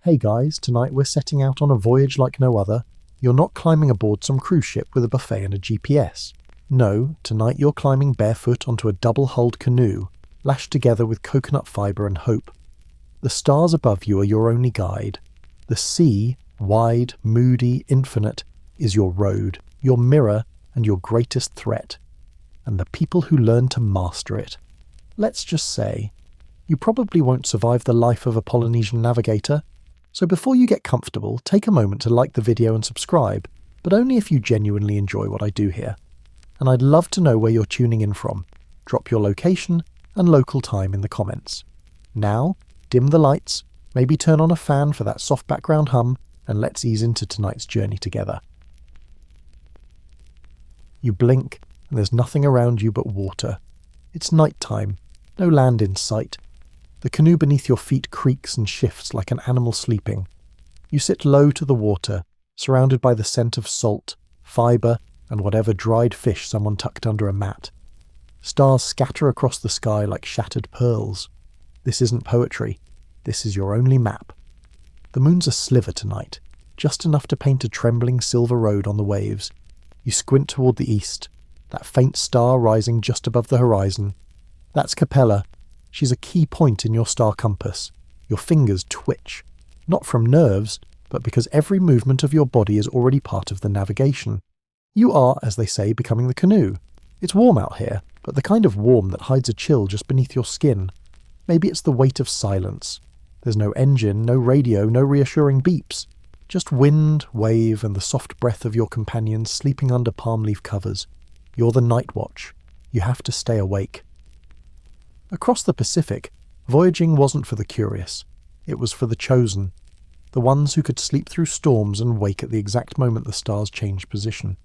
Hey guys, tonight we're setting out on a voyage like no other. You're not climbing aboard some cruise ship with a buffet and a GPS. No, tonight you're climbing barefoot onto a double-hulled canoe, lashed together with coconut fibre and hope. The stars above you are your only guide. The sea, wide, moody, infinite, is your road, your mirror, and your greatest threat. And the people who learn to master it. Let's just say, you probably won't survive the life of a Polynesian navigator. So before you get comfortable, take a moment to like the video and subscribe, but only if you genuinely enjoy what I do here. And I'd love to know where you're tuning in from. Drop your location and local time in the comments. Now, dim the lights, maybe turn on a fan for that soft background hum, and let's ease into tonight's journey together. You blink, and there's nothing around you but water. It's night time, no land in sight. The canoe beneath your feet creaks and shifts like an animal sleeping. You sit low to the water, surrounded by the scent of salt, fibre, and whatever dried fish someone tucked under a mat. Stars scatter across the sky like shattered pearls. This isn't poetry. This is your only map. The moon's a sliver tonight, just enough to paint a trembling silver road on the waves. You squint toward the east, that faint star rising just above the horizon. That's Capella. She's a key point in your star compass. Your fingers twitch, not from nerves, but because every movement of your body is already part of the navigation. You are, as they say, becoming the canoe. It's warm out here, but the kind of warm that hides a chill just beneath your skin. Maybe it's the weight of silence. There's no engine, no radio, no reassuring beeps. Just wind, wave, and the soft breath of your companions sleeping under palm leaf covers. You're the night watch. You have to stay awake. Across the Pacific, voyaging wasn't for the curious. It was for the chosen. The ones who could sleep through storms and wake at the exact moment the stars changed position.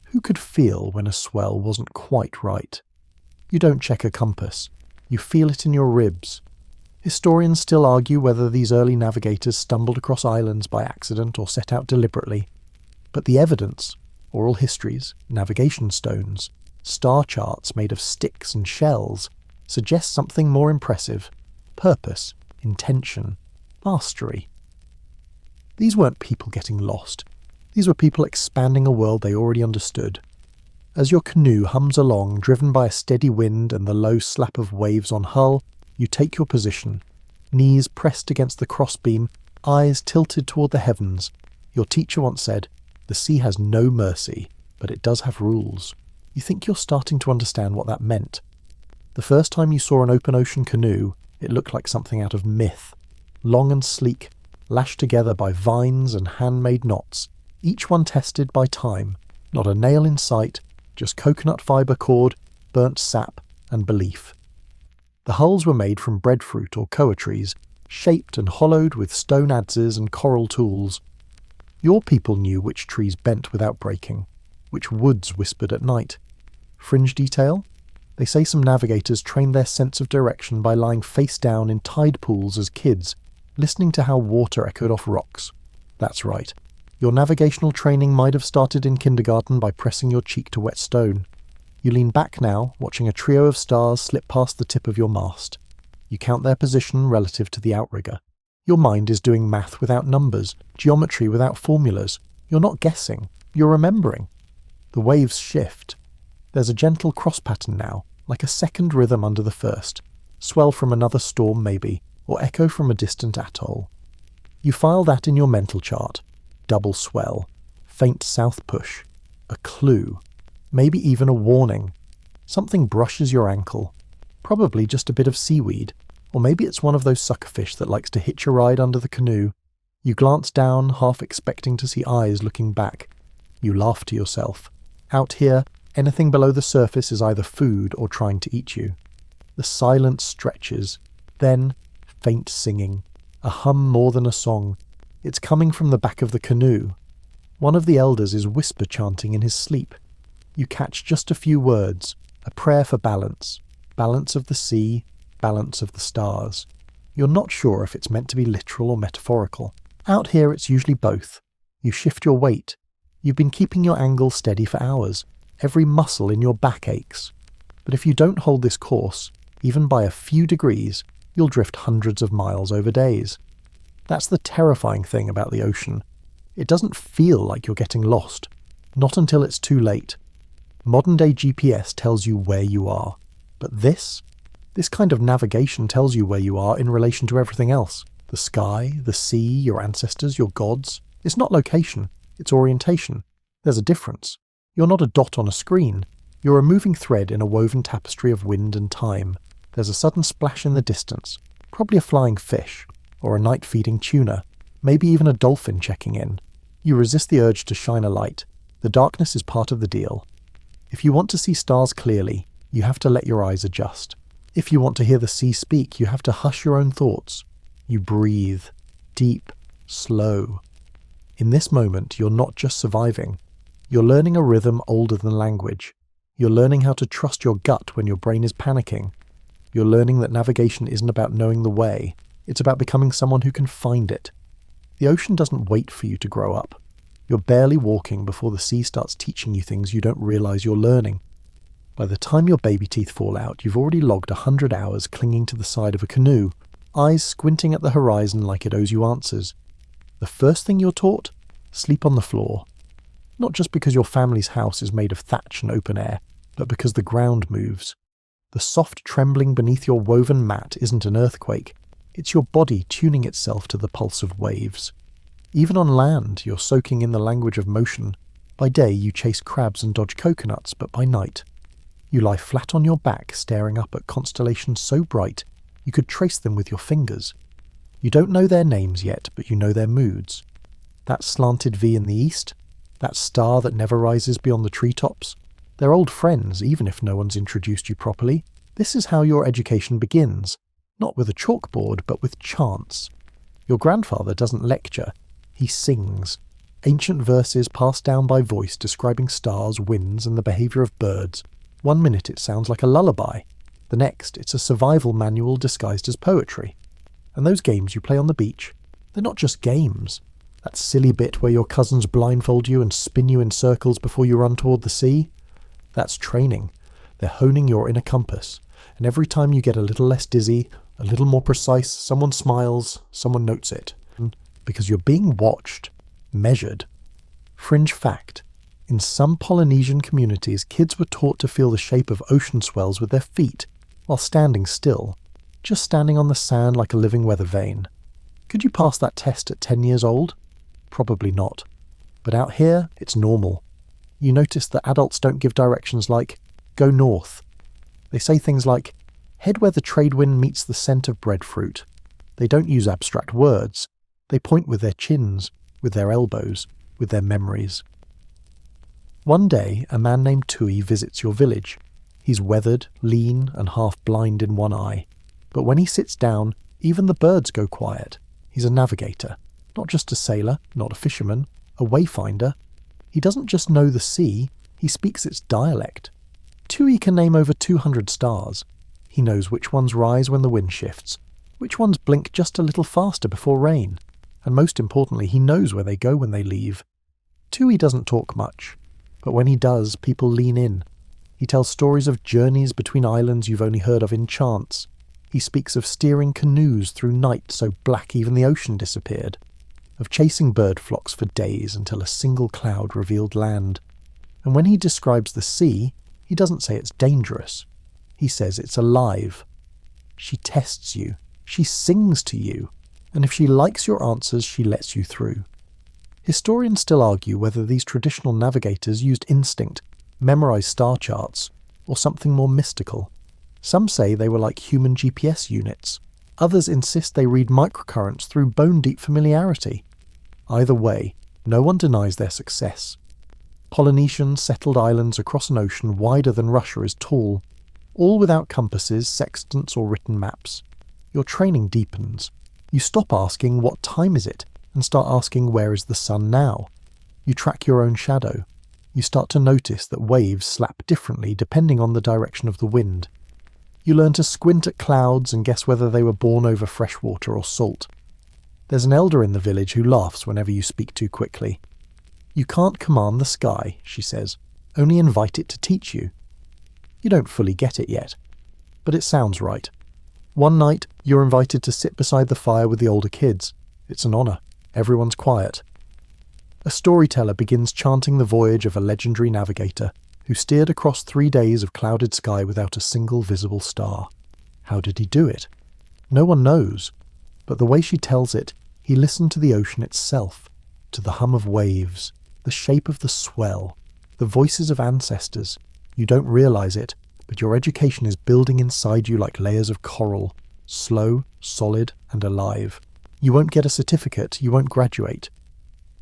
Who could feel when a swell wasn't quite right? You don't check a compass. You feel it in your ribs. Historians still argue whether these early navigators stumbled across islands by accident or set out deliberately. But the evidence, oral histories, navigation stones, star charts made of sticks and shells, suggests something more impressive: purpose, intention, mastery. These weren't people getting lost. These were people expanding a world they already understood. As your canoe hums along, driven by a steady wind and the low slap of waves on hull, you take your position, knees pressed against the crossbeam, eyes tilted toward the heavens. Your teacher once said, "The sea has no mercy, but it does have rules." You think you're starting to understand what that meant. The first time you saw an open ocean canoe, it looked like something out of myth. Long and sleek, lashed together by vines and handmade knots, each one tested by time. Not a nail in sight, just coconut fibre cord, burnt sap, and belief. The hulls were made from breadfruit or koa trees, shaped and hollowed with stone adzes and coral tools. Your people knew which trees bent without breaking, which woods whispered at night. Fringe detail? They say some navigators trained their sense of direction by lying face down in tide pools as kids, listening to how water echoed off rocks. That's right. Your navigational training might have started in kindergarten by pressing your cheek to wet stone. You lean back now, watching a trio of stars slip past the tip of your mast. You count their position relative to the outrigger. Your mind is doing math without numbers, geometry without formulas. You're not guessing, you're remembering. The waves shift. There's a gentle cross pattern now, like a second rhythm under the first. Swell from another storm maybe, or echo from a distant atoll. You file that in your mental chart. Double swell, faint south push, a clue, maybe even a warning. Something brushes your ankle, probably just a bit of seaweed, or maybe it's one of those suckerfish that likes to hitch a ride under the canoe. You glance down, half expecting to see eyes looking back. You laugh to yourself. Out here, anything below the surface is either food or trying to eat you. The silence stretches, then faint singing, a hum more than a song. It's coming from the back of the canoe. One of the elders is whisper chanting in his sleep. You catch just a few words, a prayer for balance. Balance of the sea, balance of the stars. You're not sure if it's meant to be literal or metaphorical. Out here it's usually both. You shift your weight. You've been keeping your angle steady for hours. Every muscle in your back aches. But if you don't hold this course, even by a few degrees, you'll drift hundreds of miles over days. That's the terrifying thing about the ocean. It doesn't feel like you're getting lost. Not until it's too late. Modern-day GPS tells you where you are. But this kind of navigation tells you where you are in relation to everything else. The sky, the sea, your ancestors, your gods. It's not location, it's orientation. There's a difference. You're not a dot on a screen. You're a moving thread in a woven tapestry of wind and time. There's a sudden splash in the distance, probably a flying fish, or a night-feeding tuna, maybe even a dolphin checking in. You resist the urge to shine a light. The darkness is part of the deal. If you want to see stars clearly, you have to let your eyes adjust. If you want to hear the sea speak, you have to hush your own thoughts. You breathe, deep, slow. In this moment, you're not just surviving. You're learning a rhythm older than language. You're learning how to trust your gut when your brain is panicking. You're learning that navigation isn't about knowing the way. It's about becoming someone who can find it. The ocean doesn't wait for you to grow up. You're barely walking before the sea starts teaching you things you don't realize you're learning. By the time your baby teeth fall out, you've already logged 100 hours clinging to the side of a canoe, eyes squinting at the horizon like it owes you answers. The first thing you're taught? Sleep on the floor. Not just because your family's house is made of thatch and open air, but because the ground moves. The soft trembling beneath your woven mat isn't an earthquake. It's your body tuning itself to the pulse of waves. Even on land, you're soaking in the language of motion. By day, you chase crabs and dodge coconuts, but by night, you lie flat on your back staring up at constellations so bright you could trace them with your fingers. You don't know their names yet, but you know their moods. That slanted V in the east, that star that never rises beyond the treetops, they're old friends, even if no one's introduced you properly. This is how your education begins, not with a chalkboard, but with chants. Your grandfather doesn't lecture, he sings. Ancient verses passed down by voice describing stars, winds, and the behaviour of birds. 1 minute it sounds like a lullaby. The next, it's a survival manual disguised as poetry. And those games you play on the beach, they're not just games. That silly bit where your cousins blindfold you and spin you in circles before you run toward the sea, that's training. They're honing your inner compass. And every time you get a little less dizzy, a little more precise, someone smiles, someone notes it. Because you're being watched, measured. Fringe fact. In some Polynesian communities, kids were taught to feel the shape of ocean swells with their feet, while standing still, just standing on the sand like a living weather vane. Could you pass that test at 10 years old? Probably not. But out here, it's normal. You notice that adults don't give directions like, go north. They say things like, head where the trade wind meets the scent of breadfruit. They don't use abstract words. They point with their chins, with their elbows, with their memories. One day, a man named Tui visits your village. He's weathered, lean, and half blind in one eye. But when he sits down, even the birds go quiet. He's a navigator, not just a sailor, not a fisherman, a wayfinder. He doesn't just know the sea, he speaks its dialect. Tui can name over 200 stars. He knows which ones rise when the wind shifts, which ones blink just a little faster before rain, and most importantly, he knows where they go when they leave. Tui doesn't talk much, but when he does, people lean in. He tells stories of journeys between islands you've only heard of in chants. He speaks of steering canoes through night so black even the ocean disappeared, of chasing bird flocks for days until a single cloud revealed land. And when he describes the sea, he doesn't say it's dangerous. He says it's alive. She tests you. She sings to you. And if she likes your answers, she lets you through. Historians still argue whether these traditional navigators used instinct, memorized star charts, or something more mystical. Some say they were like human GPS units. Others insist they read microcurrents through bone-deep familiarity. Either way, no one denies their success. Polynesian settled islands across an ocean wider than Russia is tall, all without compasses, sextants, or written maps. Your training deepens. You stop asking, what time is it, and start asking, where is the sun now? You track your own shadow. You start to notice that waves slap differently depending on the direction of the wind. You learn to squint at clouds and guess whether they were born over fresh water or salt. There's an elder in the village who laughs whenever you speak too quickly. You can't command the sky, she says, only invite it to teach you. You don't fully get it yet, but it sounds right. One night, you're invited to sit beside the fire with the older kids. It's an honour. Everyone's quiet. A storyteller begins chanting the voyage of a legendary navigator who steered across 3 days of clouded sky without a single visible star. How did he do it? No one knows, but the way she tells it, he listened to the ocean itself, to the hum of waves, the shape of the swell, the voices of ancestors. You don't realise it, but your education is building inside you like layers of coral, slow, solid, and alive. You won't get a certificate, you won't graduate.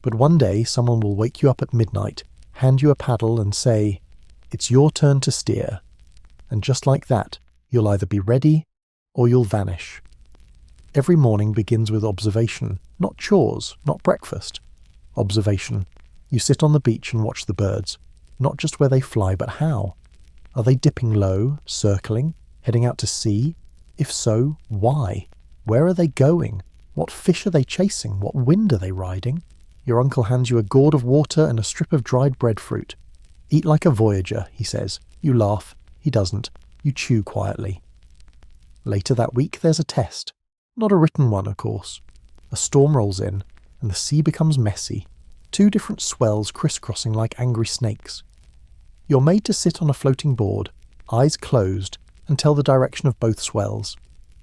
But one day someone will wake you up at midnight, hand you a paddle and say, "It's your turn to steer." And just like that, you'll either be ready or you'll vanish. Every morning begins with observation, not chores, not breakfast. Observation. You sit on the beach and watch the birds, not just where they fly, but how. Are they dipping low, circling, heading out to sea? If so, why? Where are they going? What fish are they chasing? What wind are they riding? Your uncle hands you a gourd of water and a strip of dried breadfruit. Eat like a voyager, he says. You laugh. He doesn't. You chew quietly. Later that week there's a test. Not a written one, of course. A storm rolls in, and the sea becomes messy. 2 different swells crisscrossing like angry snakes. You're made to sit on a floating board, eyes closed, and tell the direction of both swells.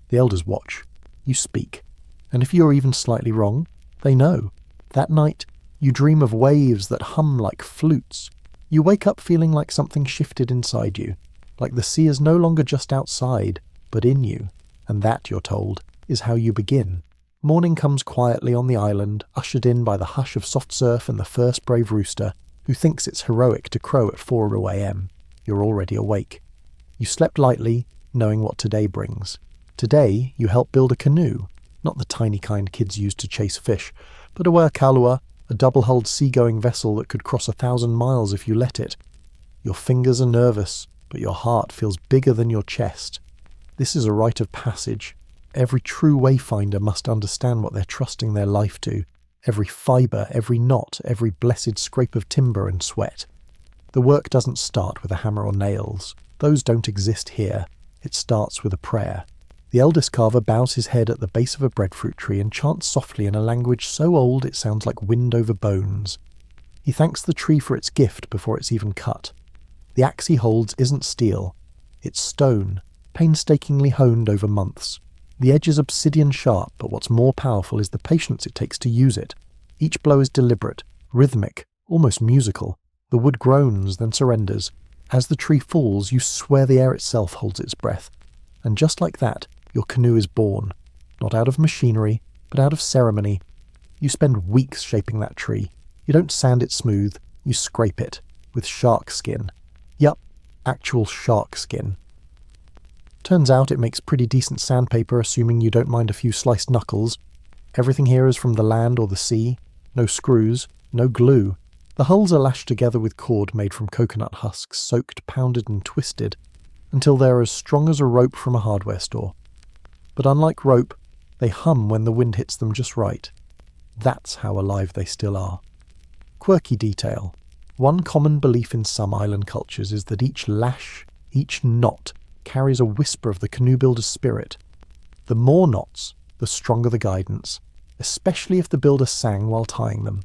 The elders watch. You speak. And if you're even slightly wrong, they know. That night, you dream of waves that hum like flutes. You wake up feeling like something shifted inside you, like the sea is no longer just outside, but in you. And that, you're told, is how you begin. Morning comes quietly on the island, ushered in by the hush of soft surf and the first brave rooster, who thinks it's heroic to crow at 4 a.m. You're already awake. You slept lightly, knowing what today brings. Today, you help build a canoe, not the tiny kind kids use to chase fish, but a kalua, a double-hulled seagoing vessel that could cross 1,000 miles if you let it. Your fingers are nervous, but your heart feels bigger than your chest. This is a rite of passage. Every true wayfinder must understand what they're trusting their life to. Every fibre, every knot, every blessed scrape of timber and sweat. The work doesn't start with a hammer or nails. Those don't exist here. It starts with a prayer. The eldest carver bows his head at the base of a breadfruit tree and chants softly in a language so old it sounds like wind over bones. He thanks the tree for its gift before it's even cut. The axe he holds isn't steel. It's stone, painstakingly honed over months. The edge is obsidian sharp, but what's more powerful is the patience it takes to use it. Each blow is deliberate, rhythmic, almost musical. The wood groans, then surrenders. As the tree falls, you swear the air itself holds its breath. And just like that, your canoe is born. Not out of machinery, but out of ceremony. You spend weeks shaping that tree. You don't sand it smooth, you scrape it. With shark skin. Yup, actual shark skin. Turns out it makes pretty decent sandpaper, assuming you don't mind a few sliced knuckles. Everything here is from the land or the sea. No screws, no glue. The hulls are lashed together with cord made from coconut husks, soaked, pounded and twisted, until they're as strong as a rope from a hardware store. But unlike rope, they hum when the wind hits them just right. That's how alive they still are. Quirky detail. One common belief in some island cultures is that each lash, each knot, carries a whisper of the canoe builder's spirit. The more knots, the stronger the guidance, especially if the builder sang while tying them.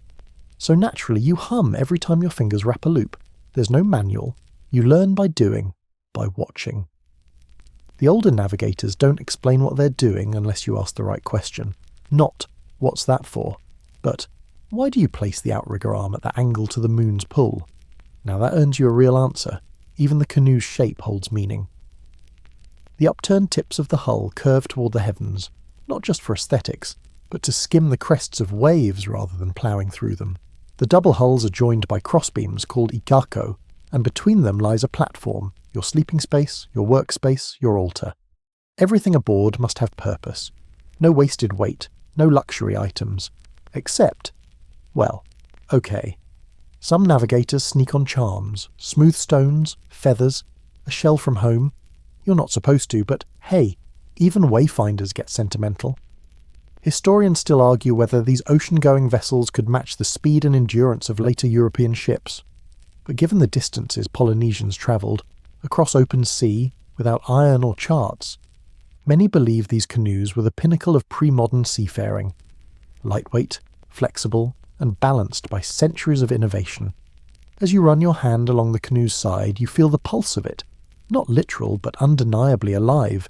So naturally you hum every time your fingers wrap a loop. There's no manual. You learn by doing, by watching. The older navigators don't explain what they're doing unless you ask the right question. Not, what's that for? But, why do you place the outrigger arm at the angle to the moon's pull? Now that earns you a real answer. Even the canoe's shape holds meaning. The upturned tips of the hull curve toward the heavens, not just for aesthetics, but to skim the crests of waves rather than ploughing through them. The double hulls are joined by crossbeams called ikako, and between them lies a platform, your sleeping space, your workspace, your altar. Everything aboard must have purpose. No wasted weight, no luxury items. Except, well, okay. Some navigators sneak on charms, smooth stones, feathers, a shell from home. You're not supposed to, but hey, even wayfinders get sentimental. Historians still argue whether these ocean-going vessels could match the speed and endurance of later European ships. But given the distances Polynesians travelled, across open sea, without iron or charts, many believe these canoes were the pinnacle of pre-modern seafaring. lightweight, flexible, and balanced by centuries of innovation. As you run your hand along the canoe's side, you feel the pulse of it. Not literal, but undeniably alive.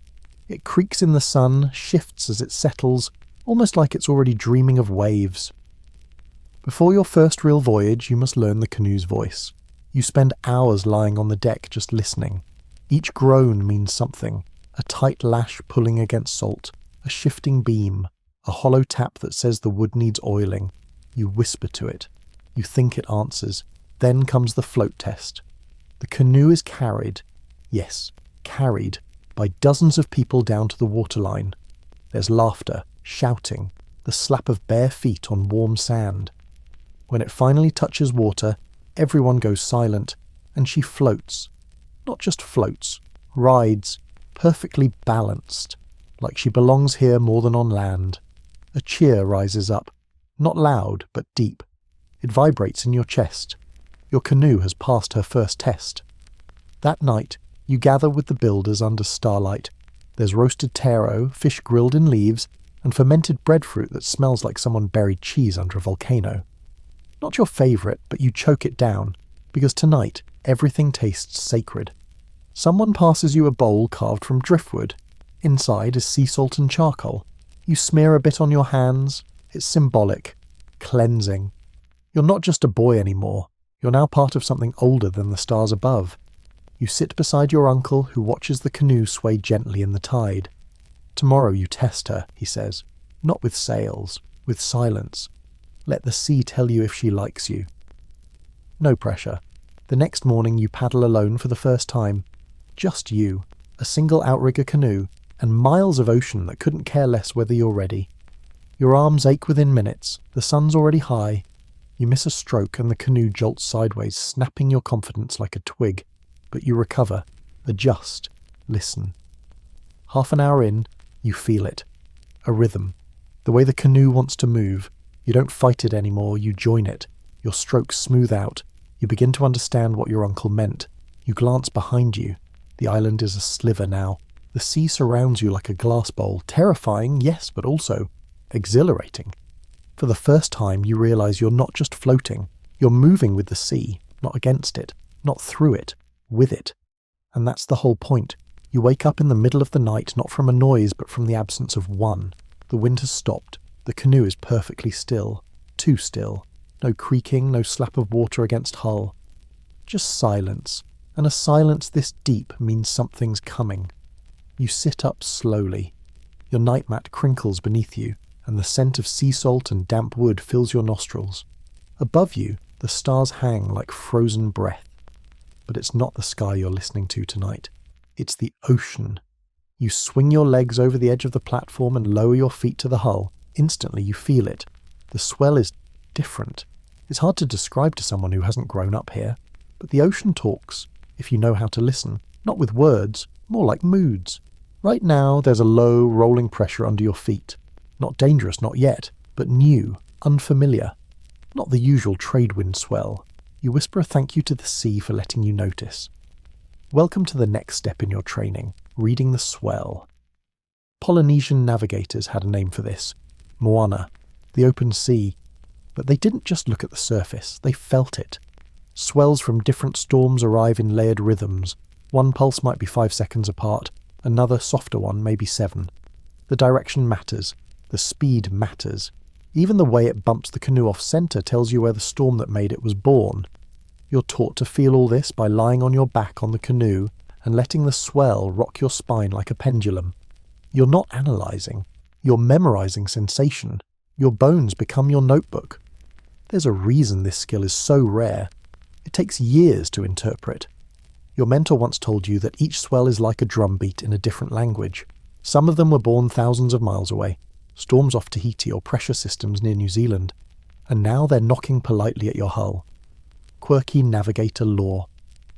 It creaks in the sun, shifts as it settles, almost like it's already dreaming of waves. Before your first real voyage, you must learn the canoe's voice. You spend hours lying on the deck just listening. Each groan means something. A tight lash pulling against salt, a shifting beam, a hollow tap that says the wood needs oiling. You whisper to it. You think it answers. Then comes the float test. The canoe is carried, yes, carried, by dozens of people down to the waterline. There's laughter, shouting, the slap of bare feet on warm sand. When it finally touches water, everyone goes silent, and she floats. Not just floats, rides, perfectly balanced, like she belongs here more than on land. A cheer rises up, not loud, but deep. It vibrates in your chest. Your canoe has passed her first test. That night, you gather with the builders under starlight. There's roasted taro, fish grilled in leaves, and fermented breadfruit that smells like someone buried cheese under a volcano. Not your favourite, but you choke it down, because tonight everything tastes sacred. Someone passes you a bowl carved from driftwood. Inside is sea salt and charcoal. You smear a bit on your hands. It's symbolic, cleansing. You're not just a boy anymore. You're now part of something older than the stars above. You sit beside your uncle, who watches the canoe sway gently in the tide. Tomorrow you test her, he says. Not with sails, with silence. Let the sea tell you if she likes you. No pressure. The next morning you paddle alone for the first time. Just you, a single outrigger canoe, and miles of ocean that couldn't care less whether you're ready. Your arms ache within minutes. The sun's already high. You miss a stroke and the canoe jolts sideways, snapping your confidence like a twig. But you recover, adjust, listen. Half an hour in, you feel it. A rhythm. The way the canoe wants to move. You don't fight it anymore, you join it. Your strokes smooth out. You begin to understand what your uncle meant. You glance behind you. The island is a sliver now. The sea surrounds you like a glass bowl. Terrifying, yes, but also exhilarating. For the first time, you realize you're not just floating. You're moving with the sea, not against it, not through it, with it. And that's the whole point. You wake up in the middle of the night, not from a noise, but from the absence of one. The wind has stopped. The canoe is perfectly still. Too still. No creaking, no slap of water against hull. Just silence. And a silence this deep means something's coming. You sit up slowly. Your night mat crinkles beneath you, and the scent of sea salt and damp wood fills your nostrils. Above you, the stars hang like frozen breath. But it's not the sky you're listening to tonight. It's the ocean. You swing your legs over the edge of the platform and lower your feet to the hull. Instantly you feel it. The swell is different. It's hard to describe to someone who hasn't grown up here. But the ocean talks, if you know how to listen. Not with words, more like moods. Right now there's a low, rolling pressure under your feet. Not dangerous, not yet, but new, unfamiliar. Not the usual trade wind swell. You whisper a thank you to the sea for letting you notice. Welcome to the next step in your training, reading the swell. Polynesian navigators had a name for this. Moana, the open sea. But they didn't just look at the surface, they felt it. Swells from different storms arrive in layered rhythms. One pulse might be 5 seconds apart, another softer one maybe 7. The direction matters, the speed matters. Even the way it bumps the canoe off centre tells you where the storm that made it was born. You're taught to feel all this by lying on your back on the canoe and letting the swell rock your spine like a pendulum. You're not analysing, you're memorising sensation. Your bones become your notebook. There's a reason this skill is so rare. It takes years to interpret. Your mentor once told you that each swell is like a drumbeat in a different language. Some of them were born thousands of miles away, storms off Tahiti or pressure systems near New Zealand, and now they're knocking politely at your hull. Quirky navigator lore.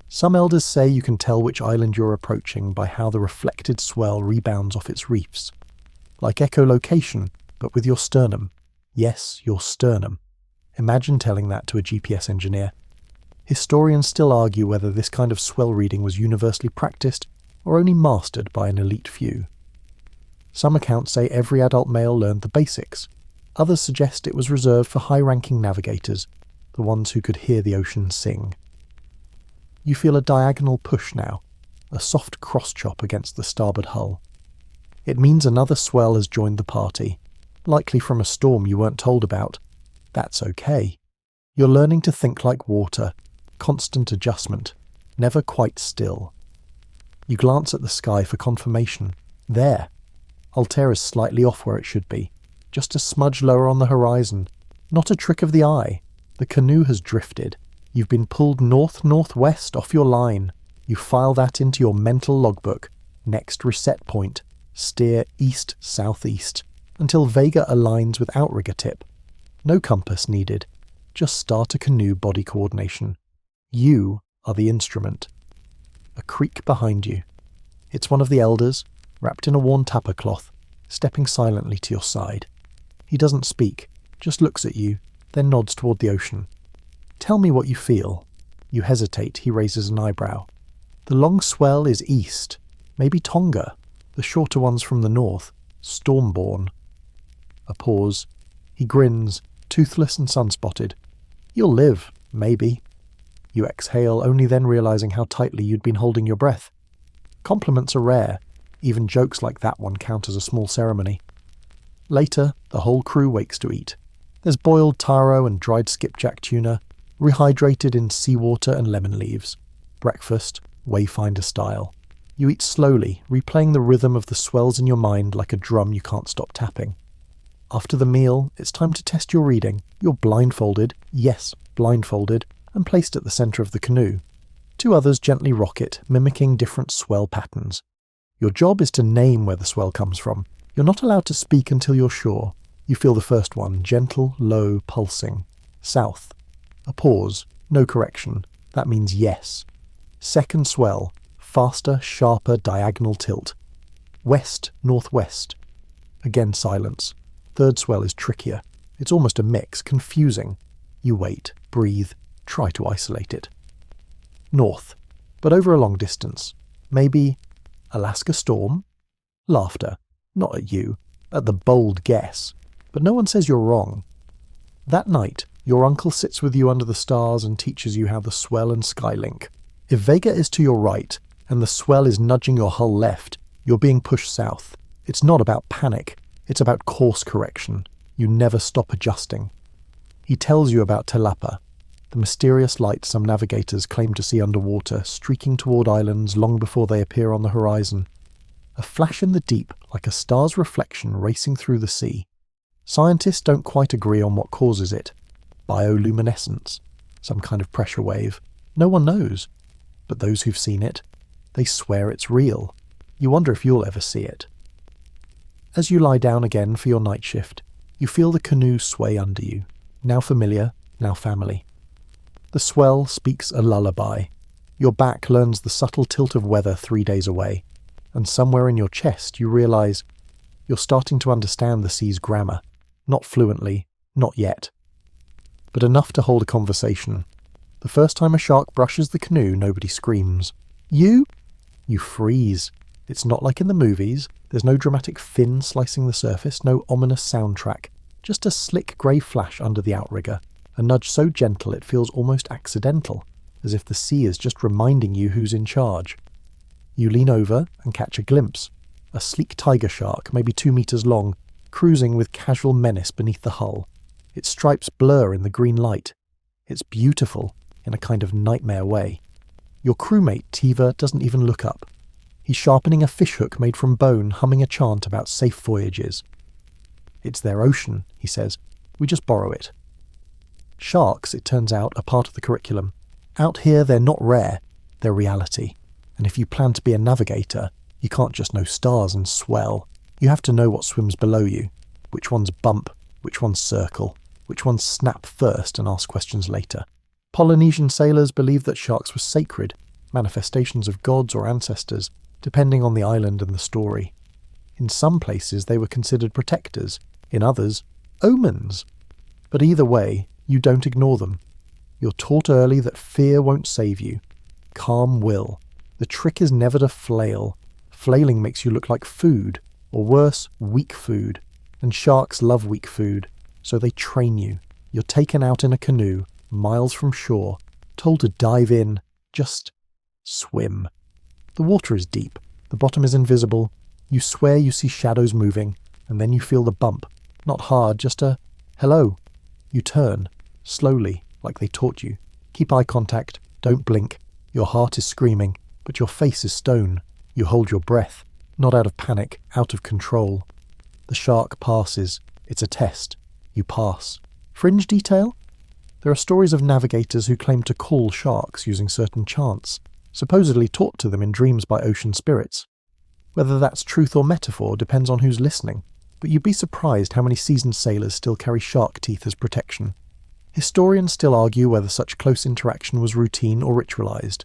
Some elders say you can tell which island you're approaching by how the reflected swell rebounds off its reefs. Like echolocation, but with your sternum. Yes, your sternum. Imagine telling that to a GPS engineer. Historians still argue whether this kind of swell reading was universally practiced or only mastered by an elite few. Some accounts say every adult male learned the basics. Others suggest it was reserved for high-ranking navigators, the ones who could hear the ocean sing. You feel a diagonal push now, a soft cross-chop against the starboard hull. It means another swell has joined the party, likely from a storm you weren't told about. That's okay. You're learning to think like water, constant adjustment, never quite still. You glance at the sky for confirmation. There. Altera's slightly off where it should be, just a smudge lower on the horizon. Not a trick of the eye. The canoe has drifted. You've been pulled north-northwest off your line. You file that into your mental logbook. Next reset point. Steer east-southeast until Vega aligns with outrigger tip. No compass needed. Just start a canoe body coordination. You are the instrument. A creak behind you. It's one of the elders, wrapped in a worn tapa cloth, stepping silently to your side. He doesn't speak, just looks at you, then nods toward the ocean. Tell me what you feel. You hesitate, he raises an eyebrow. The long swell is east, maybe Tonga, the shorter ones from the north, storm-born. A pause. He grins, toothless and sun-spotted. You'll live, maybe. You exhale, only then realizing how tightly you'd been holding your breath. Compliments are rare. Even jokes like that one count as a small ceremony. Later, the whole crew wakes to eat. There's boiled taro and dried skipjack tuna, rehydrated in seawater and lemon leaves. Breakfast, Wayfinder style. You eat slowly, replaying the rhythm of the swells in your mind like a drum you can't stop tapping. After the meal, it's time to test your reading. You're blindfolded, yes, blindfolded, and placed at the centre of the canoe. Two others gently rock it, mimicking different swell patterns. Your job is to name where the swell comes from. You're not allowed to speak until you're sure. You feel the first one, gentle, low, pulsing. South. A pause, no correction. That means yes. Second swell, faster, sharper, diagonal tilt. West, northwest. Again silence. Third swell is trickier. It's almost a mix, confusing. You wait, breathe, try to isolate it. North, but over a long distance. Maybe Alaska storm? Laughter. Not at you, at the bold guess. But no one says you're wrong. That night, your uncle sits with you under the stars and teaches you how the swell and sky link. If Vega is to your right, and the swell is nudging your hull left, you're being pushed south. It's not about panic. It's about course correction. You never stop adjusting. He tells you about Telapa, the mysterious light some navigators claim to see underwater, streaking toward islands long before they appear on the horizon. A flash in the deep, like a star's reflection racing through the sea. Scientists don't quite agree on what causes it. Bioluminescence, some kind of pressure wave. No one knows. But those who've seen it, they swear it's real. You wonder if you'll ever see it. As you lie down again for your night shift, you feel the canoe sway under you, now familiar, now family. The swell speaks a lullaby. Your back learns the subtle tilt of weather 3 days away, and somewhere in your chest you realize you're starting to understand the sea's grammar. Not fluently, not yet. But enough to hold a conversation. The first time a shark brushes the canoe, nobody screams. You? You freeze. It's not like in the movies. There's no dramatic fin slicing the surface, no ominous soundtrack. Just a slick grey flash under the outrigger. A nudge so gentle it feels almost accidental, as if the sea is just reminding you who's in charge. You lean over and catch a glimpse. A sleek tiger shark, maybe 2 meters long, cruising with casual menace beneath the hull. Its stripes blur in the green light. It's beautiful, in a kind of nightmare way. Your crewmate, Tiva, doesn't even look up. He's sharpening a fishhook made from bone, humming a chant about safe voyages. It's their ocean, he says. We just borrow it. Sharks, it turns out, are part of the curriculum. Out here, they're not rare. They're reality. And if you plan to be a navigator, you can't just know stars and swell. You have to know what swims below you. Which ones bump, which ones circle, which ones snap first and ask questions later. Polynesian sailors believed that sharks were sacred, manifestations of gods or ancestors, depending on the island and the story. In some places they were considered protectors, in others, omens. But either way, you don't ignore them. You're taught early that fear won't save you. Calm will. The trick is never to flail. Flailing makes you look like food, or worse, weak food. And sharks love weak food. So they train you. You're taken out in a canoe, miles from shore, told to dive in, just swim. The water is deep, the bottom is invisible, you swear you see shadows moving, and then you feel the bump. Not hard, just a hello. You turn, slowly, like they taught you. Keep eye contact, don't blink. Your heart is screaming, but your face is stone. You hold your breath, not out of panic, out of control. The shark passes. It's a test. You pass. Fringe detail? There are stories of navigators who claim to call sharks using certain chants, supposedly taught to them in dreams by ocean spirits. Whether that's truth or metaphor depends on who's listening, but you'd be surprised how many seasoned sailors still carry shark teeth as protection. Historians still argue whether such close interaction was routine or ritualized.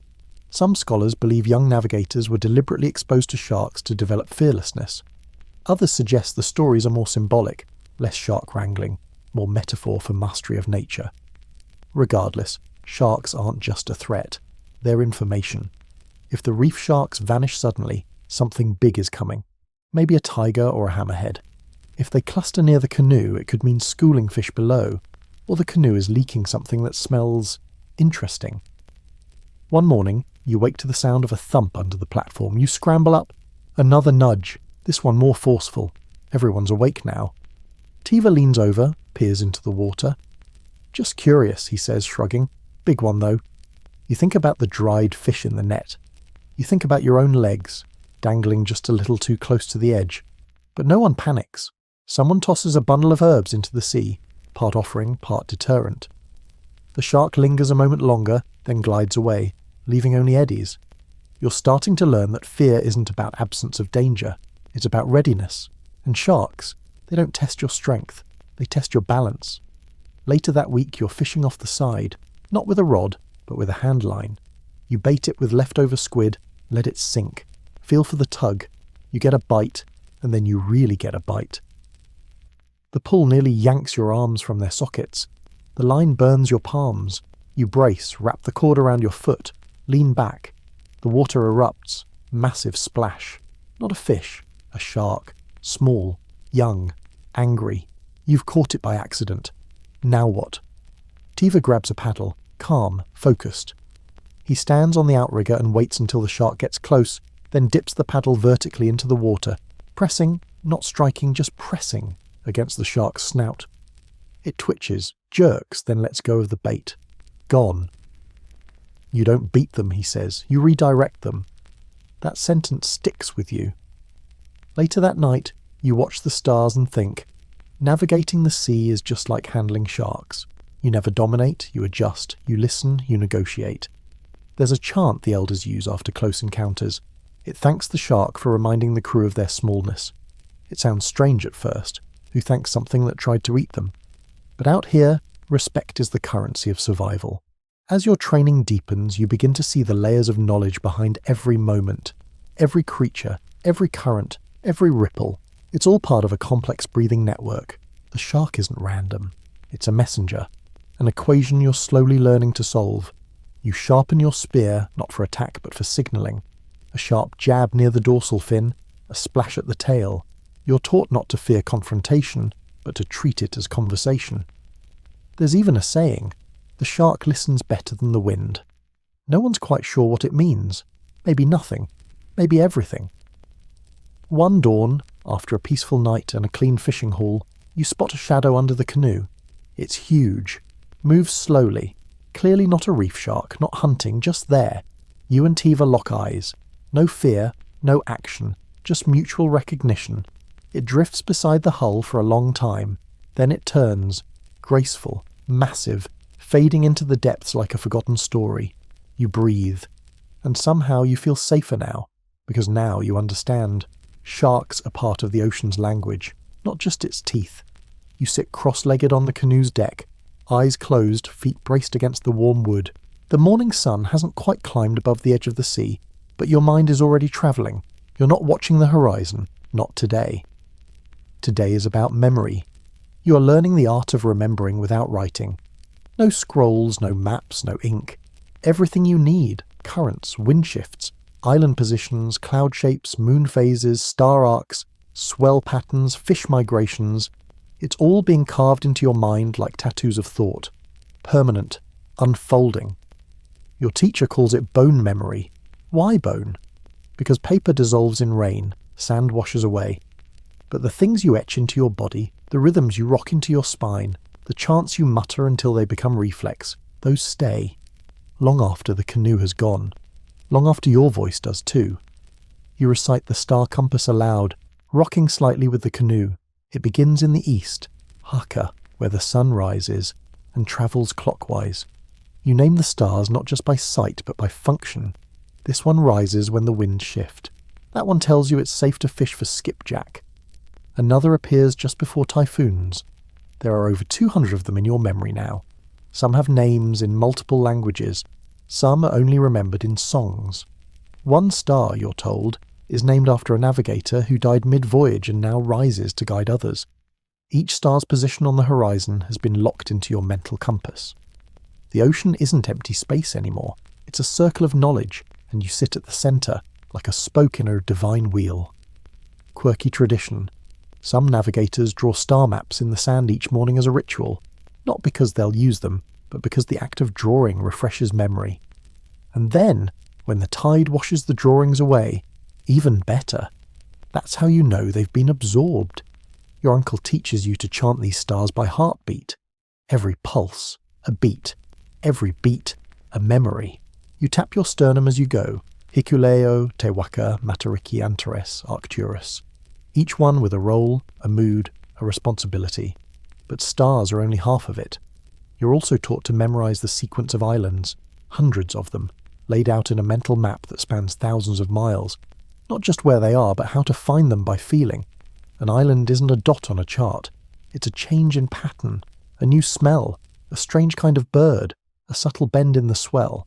Some scholars believe young navigators were deliberately exposed to sharks to develop fearlessness. Others suggest the stories are more symbolic, less shark wrangling, more metaphor for mastery of nature. Regardless, sharks aren't just a threat. They're information. If the reef sharks vanish suddenly, something big is coming. Maybe a tiger or a hammerhead. If they cluster near the canoe, it could mean schooling fish below, or the canoe is leaking something that smells interesting. One morning, you wake to the sound of a thump under the platform. You scramble up. Another nudge, this one more forceful. Everyone's awake now. Tiva leans over, peers into the water. Just curious, he says, shrugging. Big one, though. You think about the dried fish in the net. You think about your own legs, dangling just a little too close to the edge. But no one panics. Someone tosses a bundle of herbs into the sea, part offering, part deterrent. The shark lingers a moment longer, then glides away, leaving only eddies. You're starting to learn that fear isn't about absence of danger. It's about readiness. And sharks, they don't test your strength. They test your balance. Later that week, you're fishing off the side, not with a rod, but with a hand line. You bait it with leftover squid, let it sink. Feel for the tug. You get a bite, and then you really get a bite. The pull nearly yanks your arms from their sockets. The line burns your palms. You brace, wrap the cord around your foot, lean back. The water erupts. Massive splash. Not a fish, a shark. Small, young, angry. You've caught it by accident. Now what? Tiva grabs a paddle, calm, focused. He stands on the outrigger and waits until the shark gets close, then dips the paddle vertically into the water, pressing, not striking, just pressing, against the shark's snout. It twitches, jerks, then lets go of the bait. Gone. You don't beat them, he says. You redirect them. That sentence sticks with you. Later that night, you watch the stars and think, navigating the sea is just like handling sharks. You never dominate, you adjust, you listen, you negotiate. There's a chant the elders use after close encounters. It thanks the shark for reminding the crew of their smallness. It sounds strange at first, who thanks something that tried to eat them. But out here, respect is the currency of survival. As your training deepens, you begin to see the layers of knowledge behind every moment, every creature, every current, every ripple. It's all part of a complex breathing network. The shark isn't random. It's a messenger, an equation you're slowly learning to solve. You sharpen your spear, not for attack but for signalling. A sharp jab near the dorsal fin, a splash at the tail. You're taught not to fear confrontation, but to treat it as conversation. There's even a saying, the shark listens better than the wind. No one's quite sure what it means. Maybe nothing. Maybe everything. One dawn, after a peaceful night and a clean fishing haul, you spot a shadow under the canoe. It's huge. Moves slowly. Clearly not a reef shark, not hunting, just there. You and Tiva lock eyes. No fear, no action, just mutual recognition. It drifts beside the hull for a long time. Then it turns, graceful, massive, fading into the depths like a forgotten story. You breathe. And somehow you feel safer now, because now you understand. Sharks are part of the ocean's language, not just its teeth. You sit cross-legged on the canoe's deck, eyes closed, feet braced against the warm wood. The morning sun hasn't quite climbed above the edge of the sea, but your mind is already travelling. You're not watching the horizon, not today. Today is about memory. You are learning the art of remembering without writing. No scrolls, no maps, no ink. Everything you need, currents, wind shifts, island positions, cloud shapes, moon phases, star arcs, swell patterns, fish migrations. It's all being carved into your mind like tattoos of thought. Permanent, unfolding. Your teacher calls it bone memory. Why bone? Because paper dissolves in rain, sand washes away. But the things you etch into your body, the rhythms you rock into your spine, the chants you mutter until they become reflex, those stay. Long after the canoe has gone. Long after your voice does too. You recite the star compass aloud, rocking slightly with the canoe. It begins in the east, Haka, where the sun rises, and travels clockwise. You name the stars not just by sight but by function. This one rises when the winds shift. That one tells you it's safe to fish for skipjack. Another appears just before typhoons. There are over 200 of them in your memory now. Some have names in multiple languages. Some are only remembered in songs. One star, you're told, is named after a navigator who died mid-voyage and now rises to guide others. Each star's position on the horizon has been locked into your mental compass. The ocean isn't empty space anymore. It's a circle of knowledge, and you sit at the centre, like a spoke in a divine wheel. Quirky tradition. Some navigators draw star maps in the sand each morning as a ritual, not because they'll use them, but because the act of drawing refreshes memory. And then, when the tide washes the drawings away, even better. That's how you know they've been absorbed. Your uncle teaches you to chant these stars by heartbeat. Every pulse, a beat. Every beat, a memory. You tap your sternum as you go. Hikuleo, Te Waka, Matariki, Antares, Arcturus. Each one with a role, a mood, a responsibility. But stars are only half of it. You're also taught to memorize the sequence of islands, hundreds of them, laid out in a mental map that spans thousands of miles. Not just where they are, but how to find them by feeling. An island isn't a dot on a chart. It's a change in pattern, a new smell, a strange kind of bird, a subtle bend in the swell.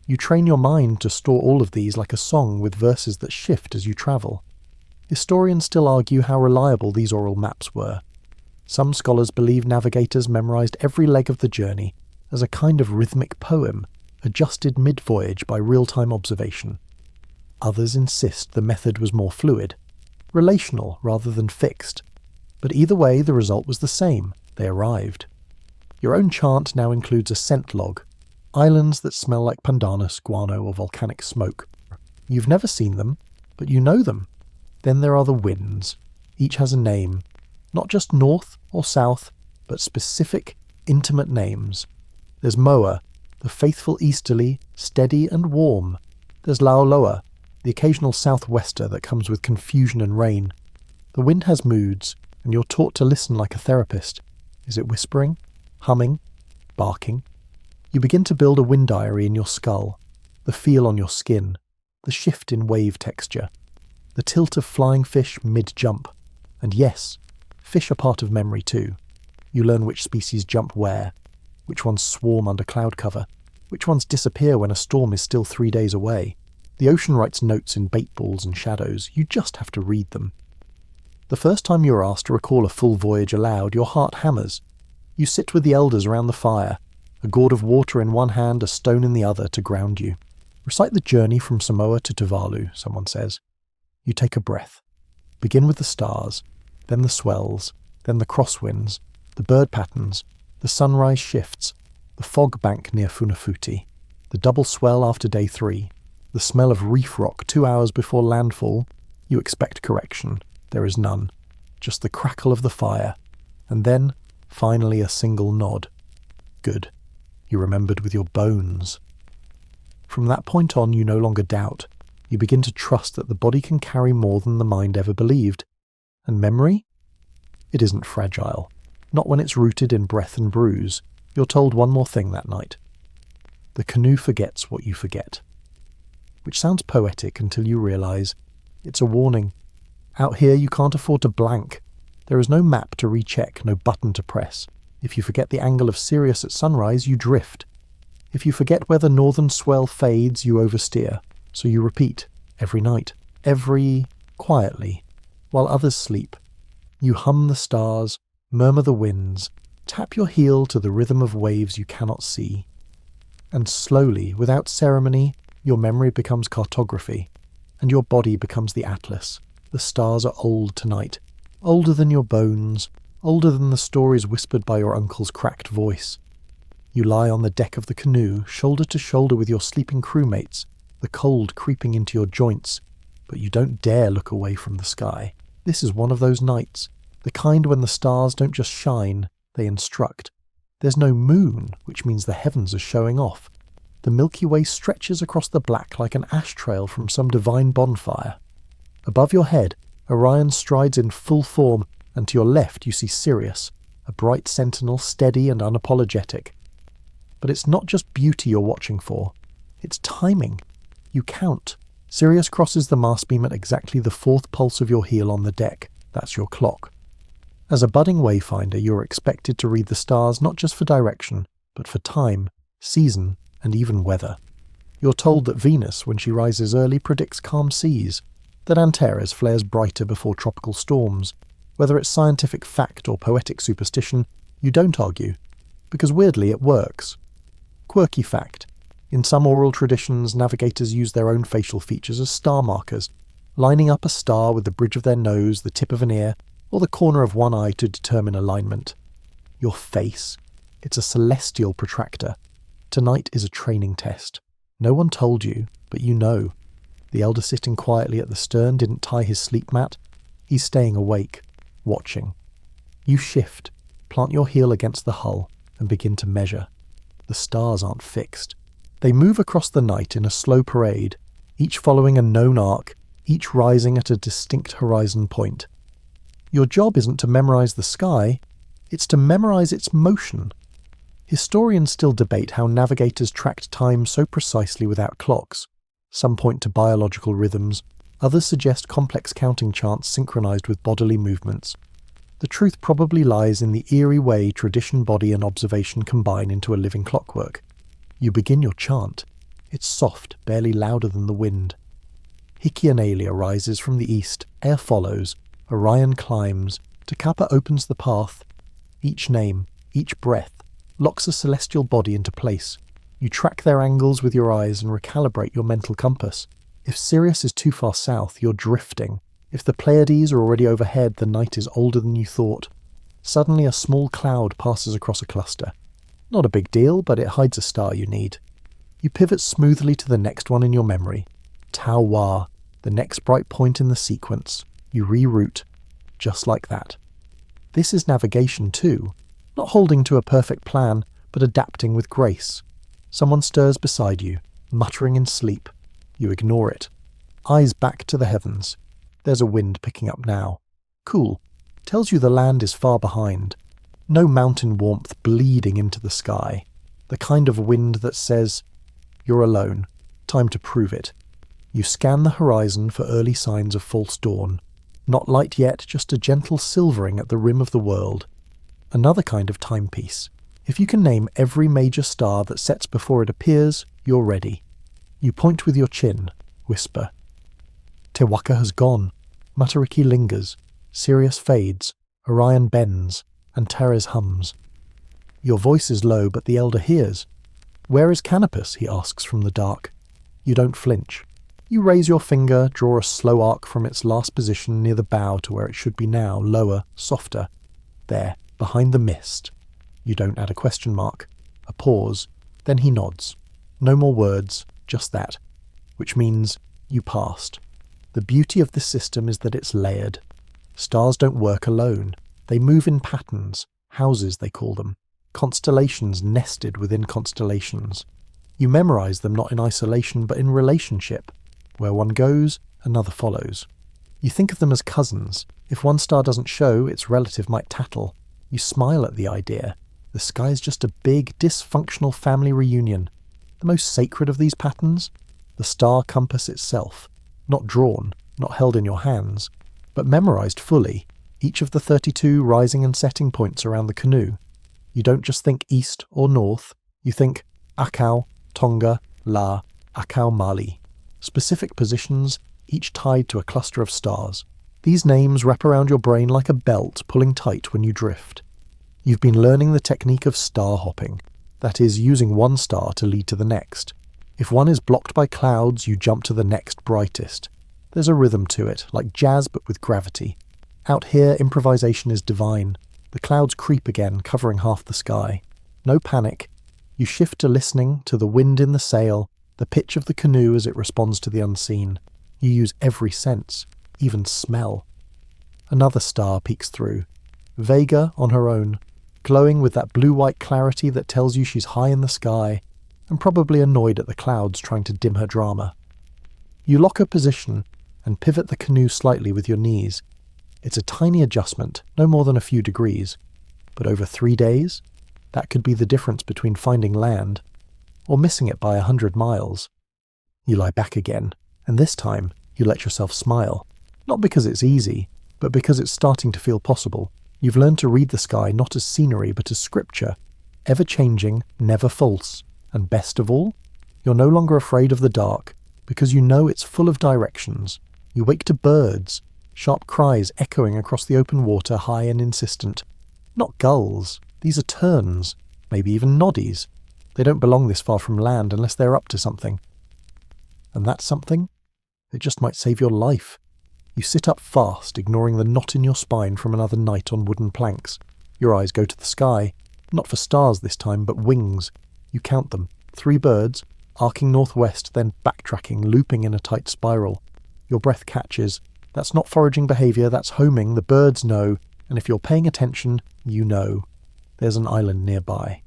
You train your mind to store all of these like a song with verses that shift as you travel. Historians still argue how reliable these oral maps were. Some scholars believe navigators memorized every leg of the journey as a kind of rhythmic poem, adjusted mid-voyage by real-time observation. Others insist the method was more fluid, relational rather than fixed. But either way, the result was the same. They arrived. Your own chant now includes a scent log, islands that smell like pandanus, guano, or volcanic smoke. You've never seen them, but you know them. Then there are the winds. Each has a name, not just north or south, but specific, intimate names. There's Moa, the faithful easterly, steady and warm. There's Lauloa, the occasional southwester that comes with confusion and rain. The wind has moods, and you're taught to listen like a therapist. Is it whispering? Humming? Barking? You begin to build a wind diary in your skull, the feel on your skin, the shift in wave texture, the tilt of flying fish mid-jump. And yes, fish are part of memory too. You learn which species jump where, which ones swarm under cloud cover, which ones disappear when a storm is still 3 days away. The ocean writes notes in bait balls and shadows. You just have to read them. The first time you're asked to recall a full voyage aloud, your heart hammers. You sit with the elders around the fire, a gourd of water in one hand, a stone in the other to ground you. Recite the journey from Samoa to Tuvalu, someone says. You take a breath. Begin with the stars, then the swells, then the crosswinds, the bird patterns, the sunrise shifts, the fog bank near Funafuti, the double swell after day 3, the smell of reef rock 2 hours before landfall. You expect correction. There is none. Just the crackle of the fire. And then, finally, a single nod. Good. You remembered with your bones. From that point on, you no longer doubt. You begin to trust that the body can carry more than the mind ever believed. And memory? It isn't fragile. Not when it's rooted in breath and bruise. You're told one more thing that night. The canoe forgets what you forget. Which sounds poetic until you realise it's a warning. Out here you can't afford to blank. There is no map to recheck, no button to press. If you forget the angle of Sirius at sunrise, you drift. If you forget where the northern swell fades, you oversteer. So you repeat, every night, quietly, while others sleep. You hum the stars, murmur the winds, tap your heel to the rhythm of waves you cannot see. And slowly, without ceremony, your memory becomes cartography, and your body becomes the atlas. The stars are old tonight, older than your bones, older than the stories whispered by your uncle's cracked voice. You lie on the deck of the canoe, shoulder to shoulder with your sleeping crewmates, the cold creeping into your joints, but you don't dare look away from the sky. This is one of those nights, the kind when the stars don't just shine, they instruct. There's no moon, which means the heavens are showing off. The Milky Way stretches across the black like an ash trail from some divine bonfire. Above your head, Orion strides in full form, and to your left you see Sirius, a bright sentinel, steady and unapologetic. But it's not just beauty you're watching for. It's timing. You count. Sirius crosses the mast beam at exactly the 4th pulse of your heel on the deck. That's your clock. As a budding wayfinder, you're expected to read the stars not just for direction, but for time, season, and even weather. You're told that Venus, when she rises early, predicts calm seas, that Antares flares brighter before tropical storms. Whether it's scientific fact or poetic superstition, you don't argue, because weirdly it works. Quirky fact. In some oral traditions, navigators use their own facial features as star markers, lining up a star with the bridge of their nose, the tip of an ear, or the corner of one eye to determine alignment. Your face. It's a celestial protractor. Tonight is a training test. No one told you, but you know. The elder sitting quietly at the stern didn't tie his sleep mat. He's staying awake, watching. You shift, plant your heel against the hull, and begin to measure. The stars aren't fixed. They move across the night in a slow parade, each following a known arc, each rising at a distinct horizon point. Your job isn't to memorize the sky, it's to memorize its motion. Historians still debate how navigators tracked time so precisely without clocks. Some point to biological rhythms, others suggest complex counting chants synchronized with bodily movements. The truth probably lies in the eerie way tradition, body, and observation combine into a living clockwork. You begin your chant. It's soft, barely louder than the wind. Hikianalia rises from the east, Air follows, Orion climbs, Takapa opens the path. Each name, each breath, locks a celestial body into place. You track their angles with your eyes and recalibrate your mental compass. If Sirius is too far south, you're drifting. If the Pleiades are already overhead, the night is older than you thought. Suddenly a small cloud passes across a cluster. Not a big deal, but it hides a star you need. You pivot smoothly to the next one in your memory. Tau Wa, the next bright point in the sequence. You reroute, just like that. This is navigation too, not holding to a perfect plan, but adapting with grace. Someone stirs beside you, muttering in sleep. You ignore it. Eyes back to the heavens. There's a wind picking up now. Cool. Tells you the land is far behind. No mountain warmth bleeding into the sky. The kind of wind that says, you're alone. Time to prove it. You scan the horizon for early signs of false dawn. Not light yet, just a gentle silvering at the rim of the world. Another kind of timepiece. If you can name every major star that sets before it appears, you're ready. You point with your chin, whisper. Te Waka has gone. Matariki lingers. Sirius fades. Orion bends. Antares hums. Your voice is low, but the elder hears. Where is Canopus? He asks from the dark. You don't flinch. You raise your finger, draw a slow arc from its last position near the bow to where it should be now, lower, softer. There, behind the mist. You don't add a question mark. A pause. Then he nods. No more words, just that. Which means you passed. The beauty of this system is that it's layered. Stars don't work alone. They move in patterns, houses they call them, constellations nested within constellations. You memorize them not in isolation but in relationship. Where one goes, another follows. You think of them as cousins. If one star doesn't show, its relative might tattle. You smile at the idea. The sky is just a big, dysfunctional family reunion. The most sacred of these patterns? The star compass itself. Not drawn, not held in your hands, but memorized fully. Each of the 32 rising and setting points around the canoe. You don't just think east or north. You think Akau, Tonga, La, Akau Mali. Specific positions, each tied to a cluster of stars. These names wrap around your brain like a belt pulling tight when you drift. You've been learning the technique of star hopping, that is, using one star to lead to the next. If one is blocked by clouds, you jump to the next brightest. There's a rhythm to it, like jazz but with gravity. Out here, improvisation is divine. The clouds creep again, covering half the sky. No panic. You shift to listening to the wind in the sail, the pitch of the canoe as it responds to the unseen. You use every sense, even smell. Another star peeks through. Vega on her own, glowing with that blue-white clarity that tells you she's high in the sky, and probably annoyed at the clouds trying to dim her drama. You lock her position and pivot the canoe slightly with your knees. It's a tiny adjustment, no more than a few degrees, but over 3 days, that could be the difference between finding land or missing it by 100 miles. You lie back again, and this time you let yourself smile, not because it's easy, but because it's starting to feel possible. You've learned to read the sky not as scenery but as scripture, ever-changing, never false, and best of all, you're no longer afraid of the dark, because you know it's full of directions. You wake to birds, sharp cries echoing across the open water, high and insistent. Not gulls, these are terns, maybe even noddies. They don't belong this far from land unless they're up to something. And that something? It just might save your life. You sit up fast, ignoring the knot in your spine from another night on wooden planks. Your eyes go to the sky, not for stars this time, but wings. You count them, 3 birds, arcing northwest, then backtracking, looping in a tight spiral. Your breath catches. That's not foraging behaviour, that's homing, the birds know, and if you're paying attention, you know. There's an island nearby.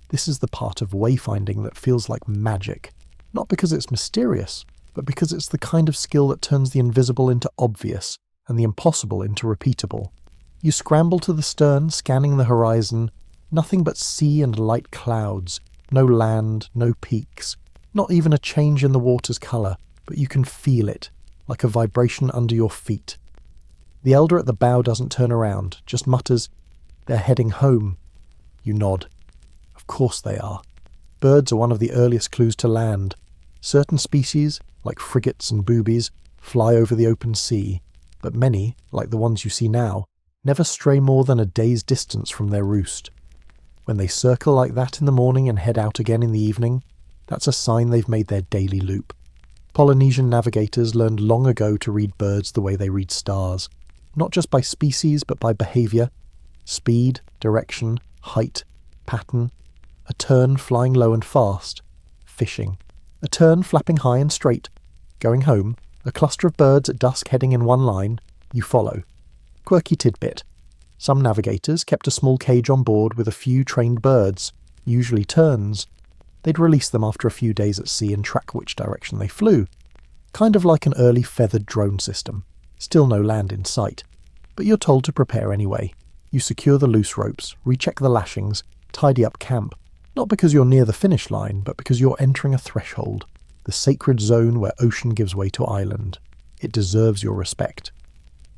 This is the part of wayfinding that feels like magic. Not because it's mysterious, but because it's the kind of skill that turns the invisible into obvious, and the impossible into repeatable. You scramble to the stern, scanning the horizon. Nothing but sea and light clouds. No land, no peaks. Not even a change in the water's colour, but you can feel it, like a vibration under your feet. The elder at the bow doesn't turn around, just mutters, "They're heading home." You nod. Of course they are. Birds are one of the earliest clues to land. Certain species, like frigates and boobies, fly over the open sea, but many, like the ones you see now, never stray more than a day's distance from their roost. When they circle like that in the morning and head out again in the evening, that's a sign they've made their daily loop. Polynesian navigators learned long ago to read birds the way they read stars, not just by species but by behaviour, speed, direction, height, pattern. A tern flying low and fast, fishing. A tern flapping high and straight, going home. A cluster of birds at dusk heading in one line, you follow. Quirky tidbit. Some navigators kept a small cage on board with a few trained birds, usually terns. They'd release them after a few days at sea and track which direction they flew. Kind of like an early feathered drone system. Still no land in sight. But you're told to prepare anyway. You secure the loose ropes, recheck the lashings, tidy up camp. Not because you're near the finish line, but because you're entering a threshold. The sacred zone where ocean gives way to island. It deserves your respect.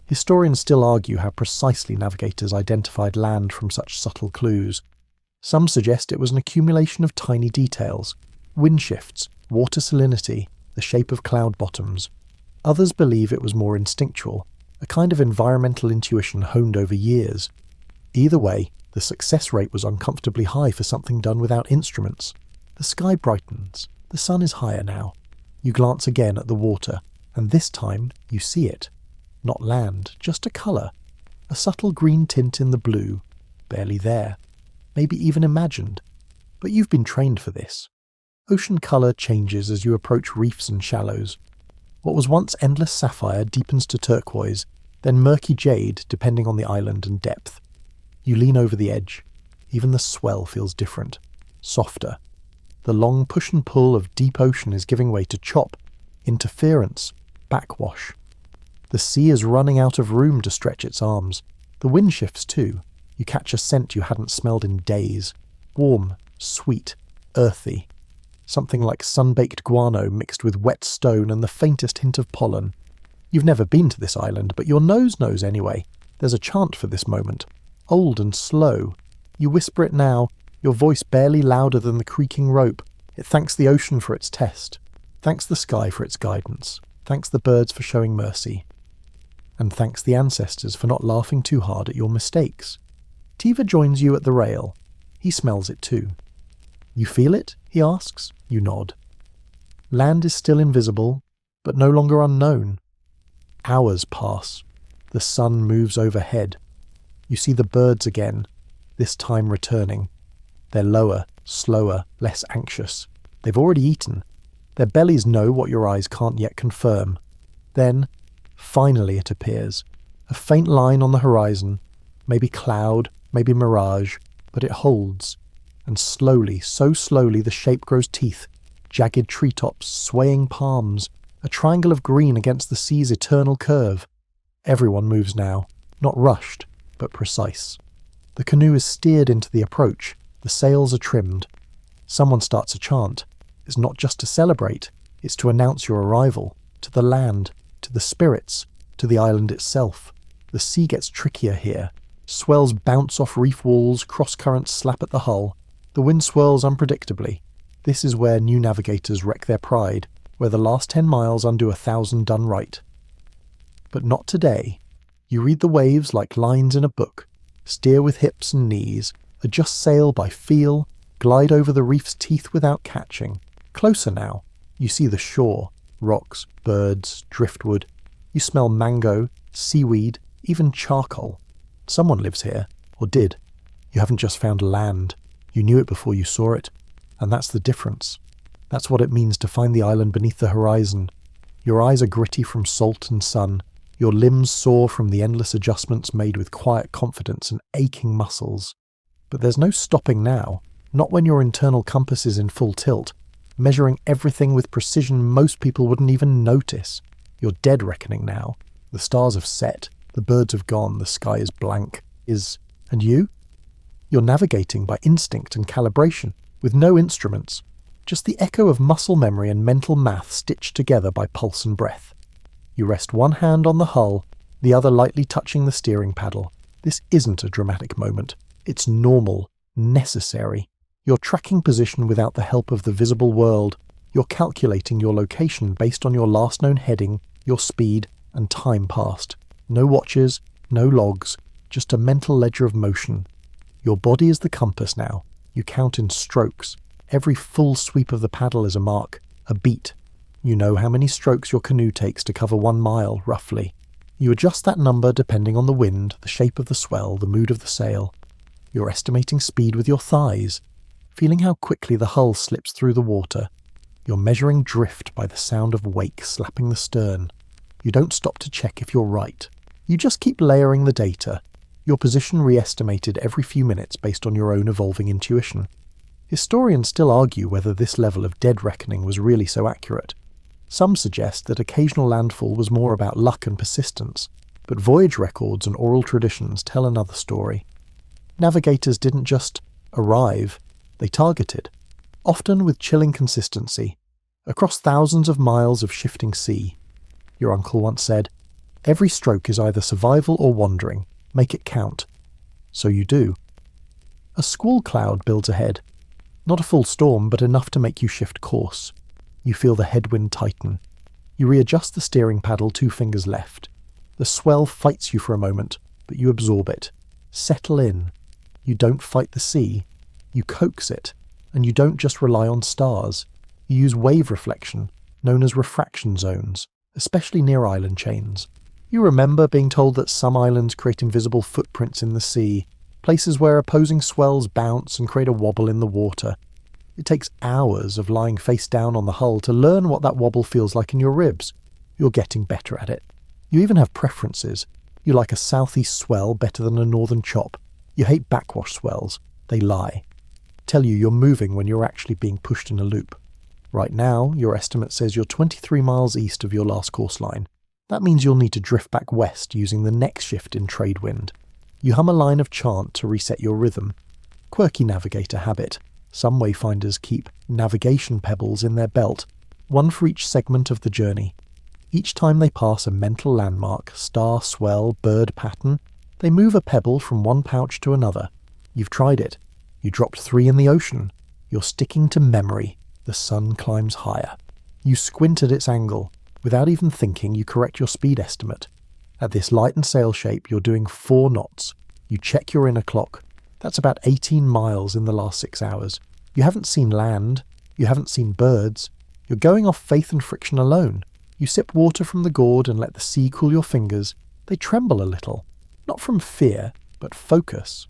Historians still argue how precisely navigators identified land from such subtle clues. Some suggest it was an accumulation of tiny details, wind shifts, water salinity, the shape of cloud bottoms. Others believe it was more instinctual, a kind of environmental intuition honed over years. Either way, the success rate was uncomfortably high for something done without instruments. The sky brightens. The sun is higher now. You glance again at the water, and this time you see it. Not land, just a colour. A subtle green tint in the blue. Barely there. Maybe even imagined. But you've been trained for this. Ocean colour changes as you approach reefs and shallows. What was once endless sapphire deepens to turquoise, then murky jade depending on the island and depth. You lean over the edge. Even the swell feels different. Softer. The long push and pull of deep ocean is giving way to chop, interference, backwash. The sea is running out of room to stretch its arms. The wind shifts too. You catch a scent you hadn't smelled in days. Warm, sweet, earthy. Something like sun-baked guano mixed with wet stone and the faintest hint of pollen. You've never been to this island, but your nose knows anyway. There's a chant for this moment. Old and slow. You whisper it now, your voice barely louder than the creaking rope. It thanks the ocean for its test. Thanks the sky for its guidance. Thanks the birds for showing mercy. And thanks the ancestors for not laughing too hard at your mistakes. Tiva joins you at the rail. He smells it too. You feel it? He asks. You nod. Land is still invisible, but no longer unknown. Hours pass. The sun moves overhead. You see the birds again, this time returning. They're lower, slower, less anxious. They've already eaten. Their bellies know what your eyes can't yet confirm. Then, finally it appears. A faint line on the horizon, maybe cloud, maybe mirage, but it holds. And slowly, so slowly, the shape grows teeth, jagged treetops, swaying palms, a triangle of green against the sea's eternal curve. Everyone moves now, not rushed, but precise. The canoe is steered into the approach, the sails are trimmed. Someone starts a chant. It's not just to celebrate, it's to announce your arrival, to the land, to the spirits, to the island itself. The sea gets trickier here. Swells bounce off reef walls, cross-currents slap at the hull. The wind swirls unpredictably. This is where new navigators wreck their pride, where the last 10 miles undo 1,000 done right. But not today. You read the waves like lines in a book, steer with hips and knees, adjust sail by feel, glide over the reef's teeth without catching. Closer now. You see the shore, rocks, birds, driftwood. You smell mango, seaweed, even charcoal. Someone lives here, or did. You haven't just found land. You knew it before you saw it. And that's the difference. That's what it means to find the island beneath the horizon. Your eyes are gritty from salt and sun. Your limbs sore from the endless adjustments made with quiet confidence and aching muscles. But there's no stopping now, not when your internal compass is in full tilt, measuring everything with precision most people wouldn't even notice. You're dead reckoning now. The stars have set, the birds have gone, the sky is blank. And you? You're navigating by instinct and calibration, with no instruments, just the echo of muscle memory and mental math stitched together by pulse and breath. You rest one hand on the hull, the other lightly touching the steering paddle. This isn't a dramatic moment. It's normal, necessary. You're tracking position without the help of the visible world. You're calculating your location based on your last known heading, your speed, and time passed. No watches, no logs, just a mental ledger of motion. Your body is the compass now. You count in strokes. Every full sweep of the paddle is a mark, a beat. You know how many strokes your canoe takes to cover 1 mile, roughly. You adjust that number depending on the wind, the shape of the swell, the mood of the sail. You're estimating speed with your thighs, feeling how quickly the hull slips through the water. You're measuring drift by the sound of wake slapping the stern. You don't stop to check if you're right. You just keep layering the data, your position re-estimated every few minutes based on your own evolving intuition. Historians still argue whether this level of dead reckoning was really so accurate. Some suggest that occasional landfall was more about luck and persistence, but voyage records and oral traditions tell another story. Navigators didn't just arrive, they targeted, often with chilling consistency, across thousands of miles of shifting sea. Your uncle once said, "Every stroke is either survival or wandering. Make it count." So you do. A squall cloud builds ahead. Not a full storm, but enough to make you shift course. You feel the headwind tighten. You readjust the steering paddle 2 fingers left. The swell fights you for a moment, but you absorb it. Settle in. You don't fight the sea. You coax it. And you don't just rely on stars. You use wave reflection, known as refraction zones, especially near island chains. You remember being told that some islands create invisible footprints in the sea, places where opposing swells bounce and create a wobble in the water. It takes hours of lying face down on the hull to learn what that wobble feels like in your ribs. You're getting better at it. You even have preferences. You like a southeast swell better than a northern chop. You hate backwash swells. They lie. Tell you you're moving when you're actually being pushed in a loop. Right now, your estimate says you're 23 miles east of your last course line. That means you'll need to drift back west using the next shift in trade wind. You hum a line of chant to reset your rhythm. Quirky navigator habit. Some wayfinders keep navigation pebbles in their belt, one for each segment of the journey. Each time they pass a mental landmark, star, swell, bird pattern, they move a pebble from one pouch to another. You've tried it. You dropped 3 in the ocean. You're sticking to memory. The sun climbs higher. You squint at its angle. Without even thinking, you correct your speed estimate. At this light and sail shape, you're doing 4 knots. You check your inner clock. That's about 18 miles in the last 6 hours. You haven't seen land. You haven't seen birds. You're going off faith and friction alone. You sip water from the gourd and let the sea cool your fingers. They tremble a little. Not from fear, but focus.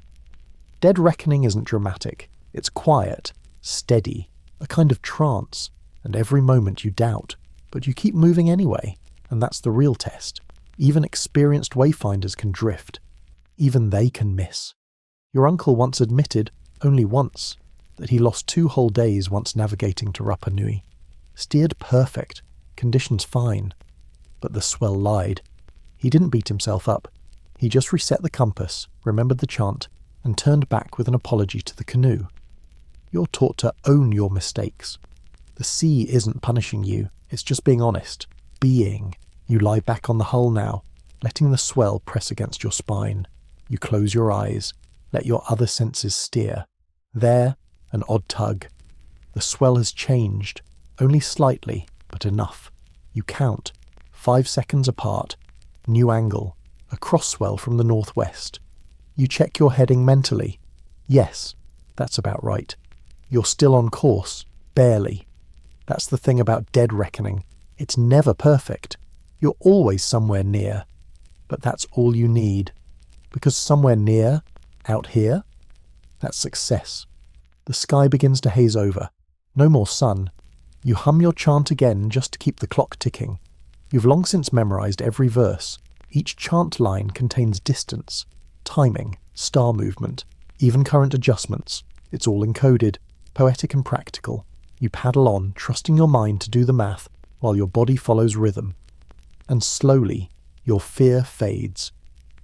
Dead reckoning isn't dramatic. It's quiet, steady, a kind of trance, and every moment you doubt, but you keep moving anyway, and that's the real test. Even experienced wayfinders can drift. Even they can miss. Your uncle once admitted, only once, that he lost 2 whole days once navigating to Rapa Nui. Steered perfect, conditions fine. But the swell lied. He didn't beat himself up. He just reset the compass, remembered the chant, and turned back with an apology to the canoe. You're taught to own your mistakes. The sea isn't punishing you, it's just being honest. Being. You lie back on the hull now, letting the swell press against your spine. You close your eyes, let your other senses steer. There, an odd tug. The swell has changed, only slightly, but enough. You count, 5 seconds apart, new angle, a cross swell from the northwest. You check your heading mentally. Yes, that's about right. You're still on course, barely. That's the thing about dead reckoning. It's never perfect. You're always somewhere near. But that's all you need. Because somewhere near, out here, that's success. The sky begins to haze over. No more sun. You hum your chant again just to keep the clock ticking. You've long since memorized every verse. Each chant line contains distance, timing, star movement, even current adjustments. It's all encoded, poetic and practical. You paddle on, trusting your mind to do the math, while your body follows rhythm. And slowly, your fear fades.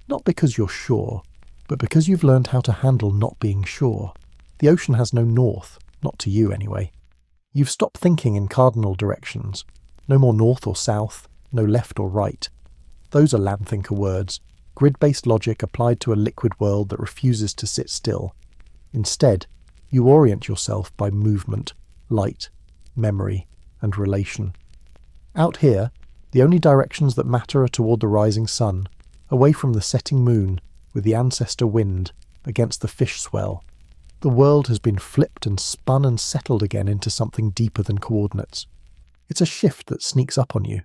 Not because you're sure, but because you've learned how to handle not being sure. The ocean has no north, not to you anyway. You've stopped thinking in cardinal directions. No more north or south, no left or right. Those are landthinker words, grid-based logic applied to a liquid world that refuses to sit still. Instead, you orient yourself by movement, light, memory, and relation. Out here, the only directions that matter are toward the rising sun, away from the setting moon, with the ancestor wind, against the fish swell. The world has been flipped and spun and settled again into something deeper than coordinates. It's a shift that sneaks up on you.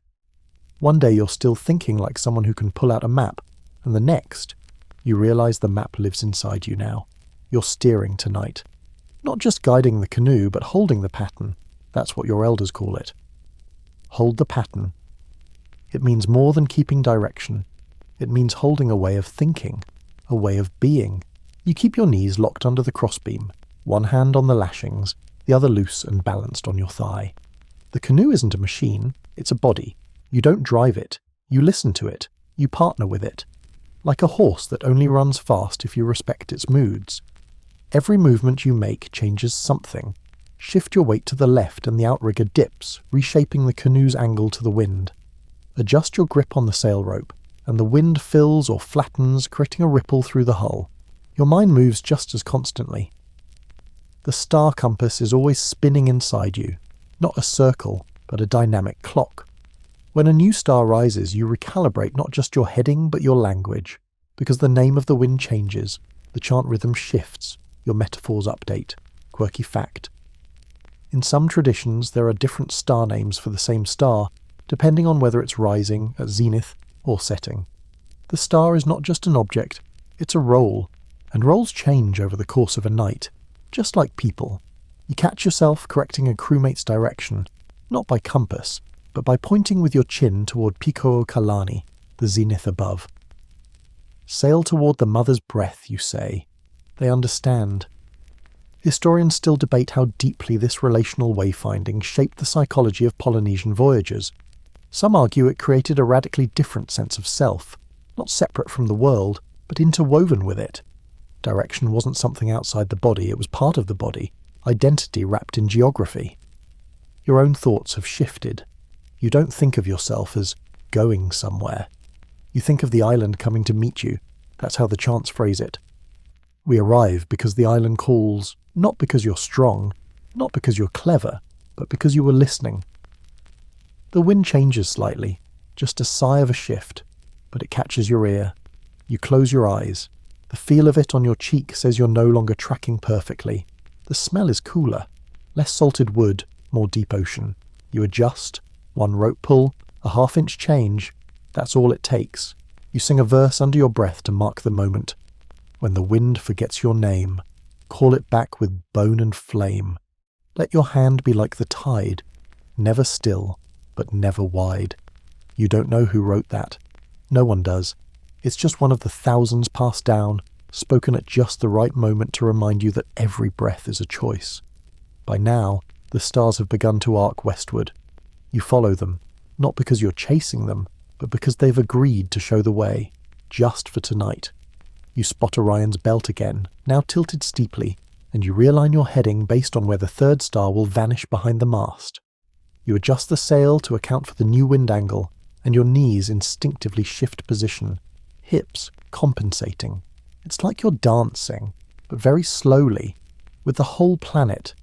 One day you're still thinking like someone who can pull out a map, and the next, you realize the map lives inside you now. You're steering tonight. Not just guiding the canoe, but holding the pattern. That's what your elders call it. Hold the pattern. It means more than keeping direction. It means holding a way of thinking, a way of being. You keep your knees locked under the crossbeam, one hand on the lashings, the other loose and balanced on your thigh. The canoe isn't a machine, it's a body. You don't drive it, you listen to it, you partner with it. Like a horse that only runs fast if you respect its moods. Every movement you make changes something. Shift your weight to the left and the outrigger dips, reshaping the canoe's angle to the wind. Adjust your grip on the sail rope, and the wind fills or flattens, creating a ripple through the hull. Your mind moves just as constantly. The star compass is always spinning inside you, not a circle, but a dynamic clock. When a new star rises, you recalibrate not just your heading, but your language, because the name of the wind changes, the chant rhythm shifts, your metaphors update. Quirky fact. In some traditions, there are different star names for the same star, depending on whether it's rising, at zenith, or setting. The star is not just an object, it's a role, and roles change over the course of a night, just like people. You catch yourself correcting a crewmate's direction, not by compass, but by pointing with your chin toward Pico Kalani, the zenith above. Sail toward the mother's breath, you say. They understand. Historians still debate how deeply this relational wayfinding shaped the psychology of Polynesian voyagers. Some argue it created a radically different sense of self, not separate from the world, but interwoven with it. Direction wasn't something outside the body, it was part of the body, identity wrapped in geography. Your own thoughts have shifted. You don't think of yourself as going somewhere. You think of the island coming to meet you. That's how the chants phrase it. We arrive because the island calls, not because you're strong, not because you're clever, but because you were listening. The wind changes slightly, just a sigh of a shift, but it catches your ear. You close your eyes. The feel of it on your cheek says you're no longer tracking perfectly. The smell is cooler, less salted wood, more deep ocean. You adjust, one rope pull, a half-inch change. That's all it takes. You sing a verse under your breath to mark the moment. when the wind forgets your name, call it back with bone and flame. Let your hand be like the tide, never still, but never wide. You don't know who wrote that. No one does. It's just one of the thousands passed down, spoken at just the right moment to remind you that every breath is a choice. By now, the stars have begun to arc westward. You follow them, not because you're chasing them, but because they've agreed to show the way, just for tonight. You spot Orion's belt again, now tilted steeply, and you realign your heading based on where the third star will vanish behind the mast. You adjust the sail to account for the new wind angle, and your knees instinctively shift position, hips compensating. It's like you're dancing, but very slowly, with the whole planet.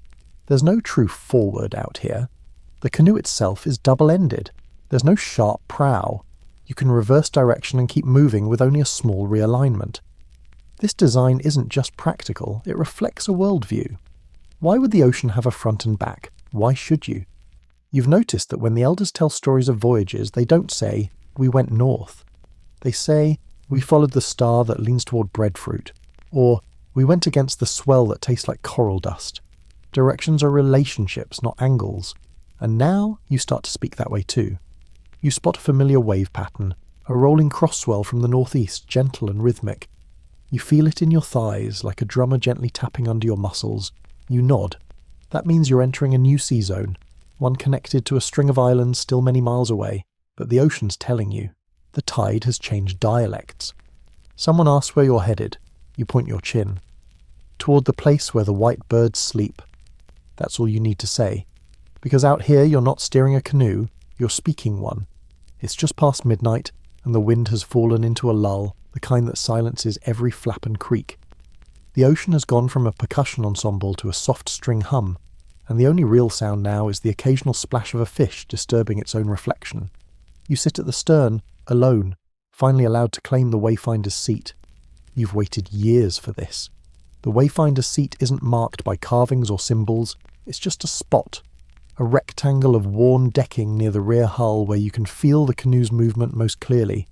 There's no true forward out here. The canoe itself is double-ended. There's no sharp prow. You can reverse direction and keep moving with only a small realignment. This design isn't just practical, it reflects a worldview. Why would the ocean have a front and back? Why should you? You've noticed that when the elders tell stories of voyages, they don't say, "We went north." They say, "We followed the star that leans toward breadfruit," or "We went against the swell that tastes like coral dust." Directions are relationships, not angles. And now you start to speak that way too. You spot a familiar wave pattern, a rolling cross swell from the northeast, gentle and rhythmic. You feel it in your thighs, like a drummer gently tapping under your muscles. You nod. That means you're entering a new sea zone, one connected to a string of islands still many miles away, but the ocean's telling you. The tide has changed dialects. Someone asks where you're headed. You point your chin. Toward the place where the white birds sleep. That's all you need to say. Because out here you're not steering a canoe, you're speaking one. It's just past midnight, and the wind has fallen into a lull, the kind that silences every flap and creak. The ocean has gone from a percussion ensemble to a soft string hum, and the only real sound now is the occasional splash of a fish disturbing its own reflection. You sit at the stern, alone, finally allowed to claim the Wayfinder's seat. You've waited years for this. The Wayfinder's seat isn't marked by carvings or symbols, it's just a spot. A rectangle of worn decking near the rear hull where you can feel the canoe's movement most clearly.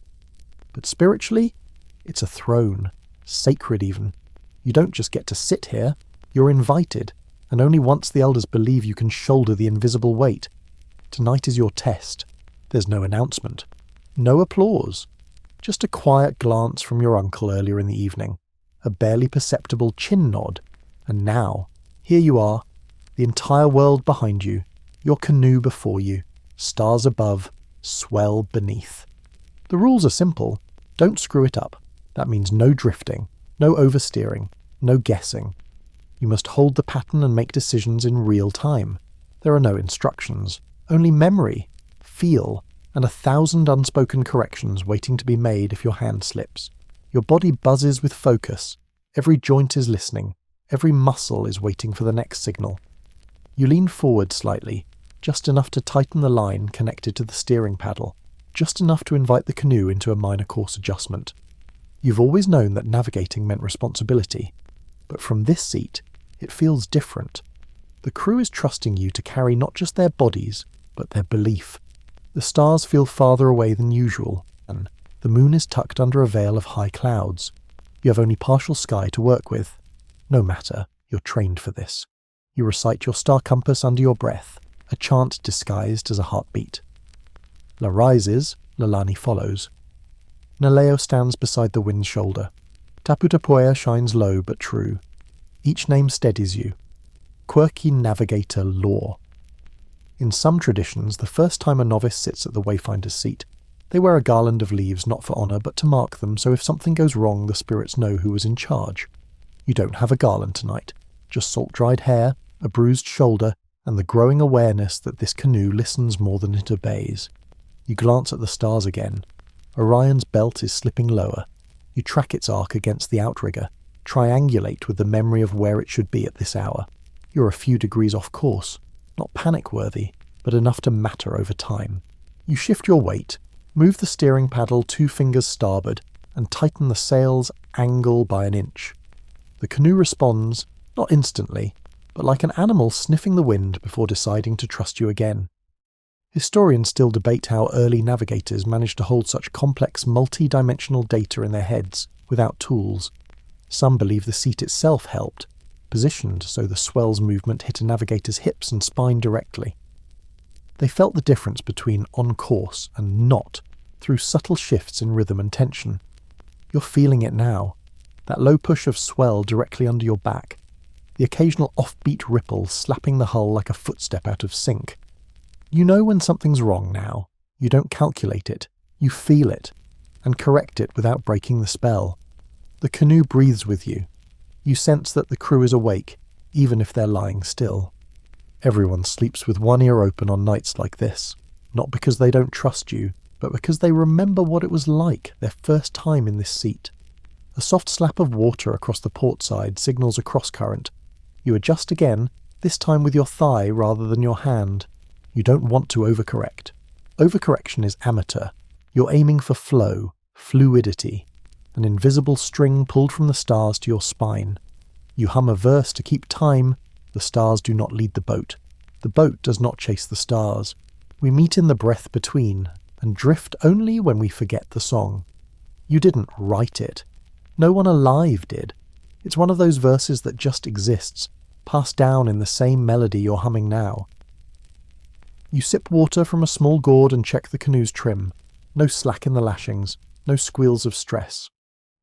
But spiritually, it's a throne, sacred even. You don't just get to sit here, you're invited, and only once the elders believe you can shoulder the invisible weight. Tonight is your test. There's no announcement. No applause. Just a quiet glance from your uncle earlier in the evening. A barely perceptible chin nod. And now, here you are, the entire world behind you, your canoe before you, stars above, swell beneath. The rules are simple. Don't screw it up. That means no drifting, no oversteering, no guessing. You must hold the pattern and make decisions in real time. There are no instructions, only memory, feel, and 1,000 unspoken corrections waiting to be made if your hand slips. Your body buzzes with focus. Every joint is listening. Every muscle is waiting for the next signal. You lean forward slightly, just enough to tighten the line connected to the steering paddle, just enough to invite the canoe into a minor course adjustment. You've always known that navigating meant responsibility, but from this seat, it feels different. The crew is trusting you to carry not just their bodies, but their belief. The stars feel farther away than usual, and the moon is tucked under a veil of high clouds. You have only partial sky to work with. No matter, you're trained for this. You recite your star compass under your breath, a chant disguised as a heartbeat. La rises, Lalani follows. Naleo stands beside the wind's shoulder. Taputapuea shines low but true. Each name steadies you. Quirky navigator lore. In some traditions, the first time a novice sits at the Wayfinder's seat, they wear a garland of leaves not for honour but to mark them so if something goes wrong the spirits know who was in charge. You don't have a garland tonight, just salt-dried hair, a bruised shoulder, and the growing awareness that this canoe listens more than it obeys. You glance at the stars again. Orion's belt is slipping lower. You track its arc against the outrigger, triangulate with the memory of where it should be at this hour. You're a few degrees off course, not panic-worthy, but enough to matter over time. You shift your weight, move the steering paddle 2 fingers starboard, and tighten the sail's angle by an inch. The canoe responds, not instantly, but like an animal sniffing the wind before deciding to trust you again. Historians still debate how early navigators managed to hold such complex multi-dimensional data in their heads without tools. Some believe the seat itself helped, positioned so the swells movement hit a navigator's hips and spine directly. They felt the difference between on course and not through subtle shifts in rhythm and tension. You're feeling it now. That low push of swell directly under your back. The occasional offbeat ripple slapping the hull like a footstep out of sync. You know when something's wrong now. You don't calculate it. You feel it. And correct it without breaking the spell. The canoe breathes with you. You sense that the crew is awake, even if they're lying still. Everyone sleeps with one ear open on nights like this. Not because they don't trust you, but because they remember what it was like their first time in this seat. A soft slap of water across the port side signals a cross-current. You adjust again, this time with your thigh rather than your hand. You don't want to overcorrect. Overcorrection is amateur. You're aiming for flow, fluidity, an invisible string pulled from the stars to your spine. You hum a verse to keep time. The stars do not lead the boat. The boat does not chase the stars. We meet in the breath between, and drift only when we forget the song. You didn't write it. No one alive did. It's one of those verses that just exists, passed down in the same melody you're humming now. You sip water from a small gourd and check the canoe's trim. No slack in the lashings, no squeals of stress.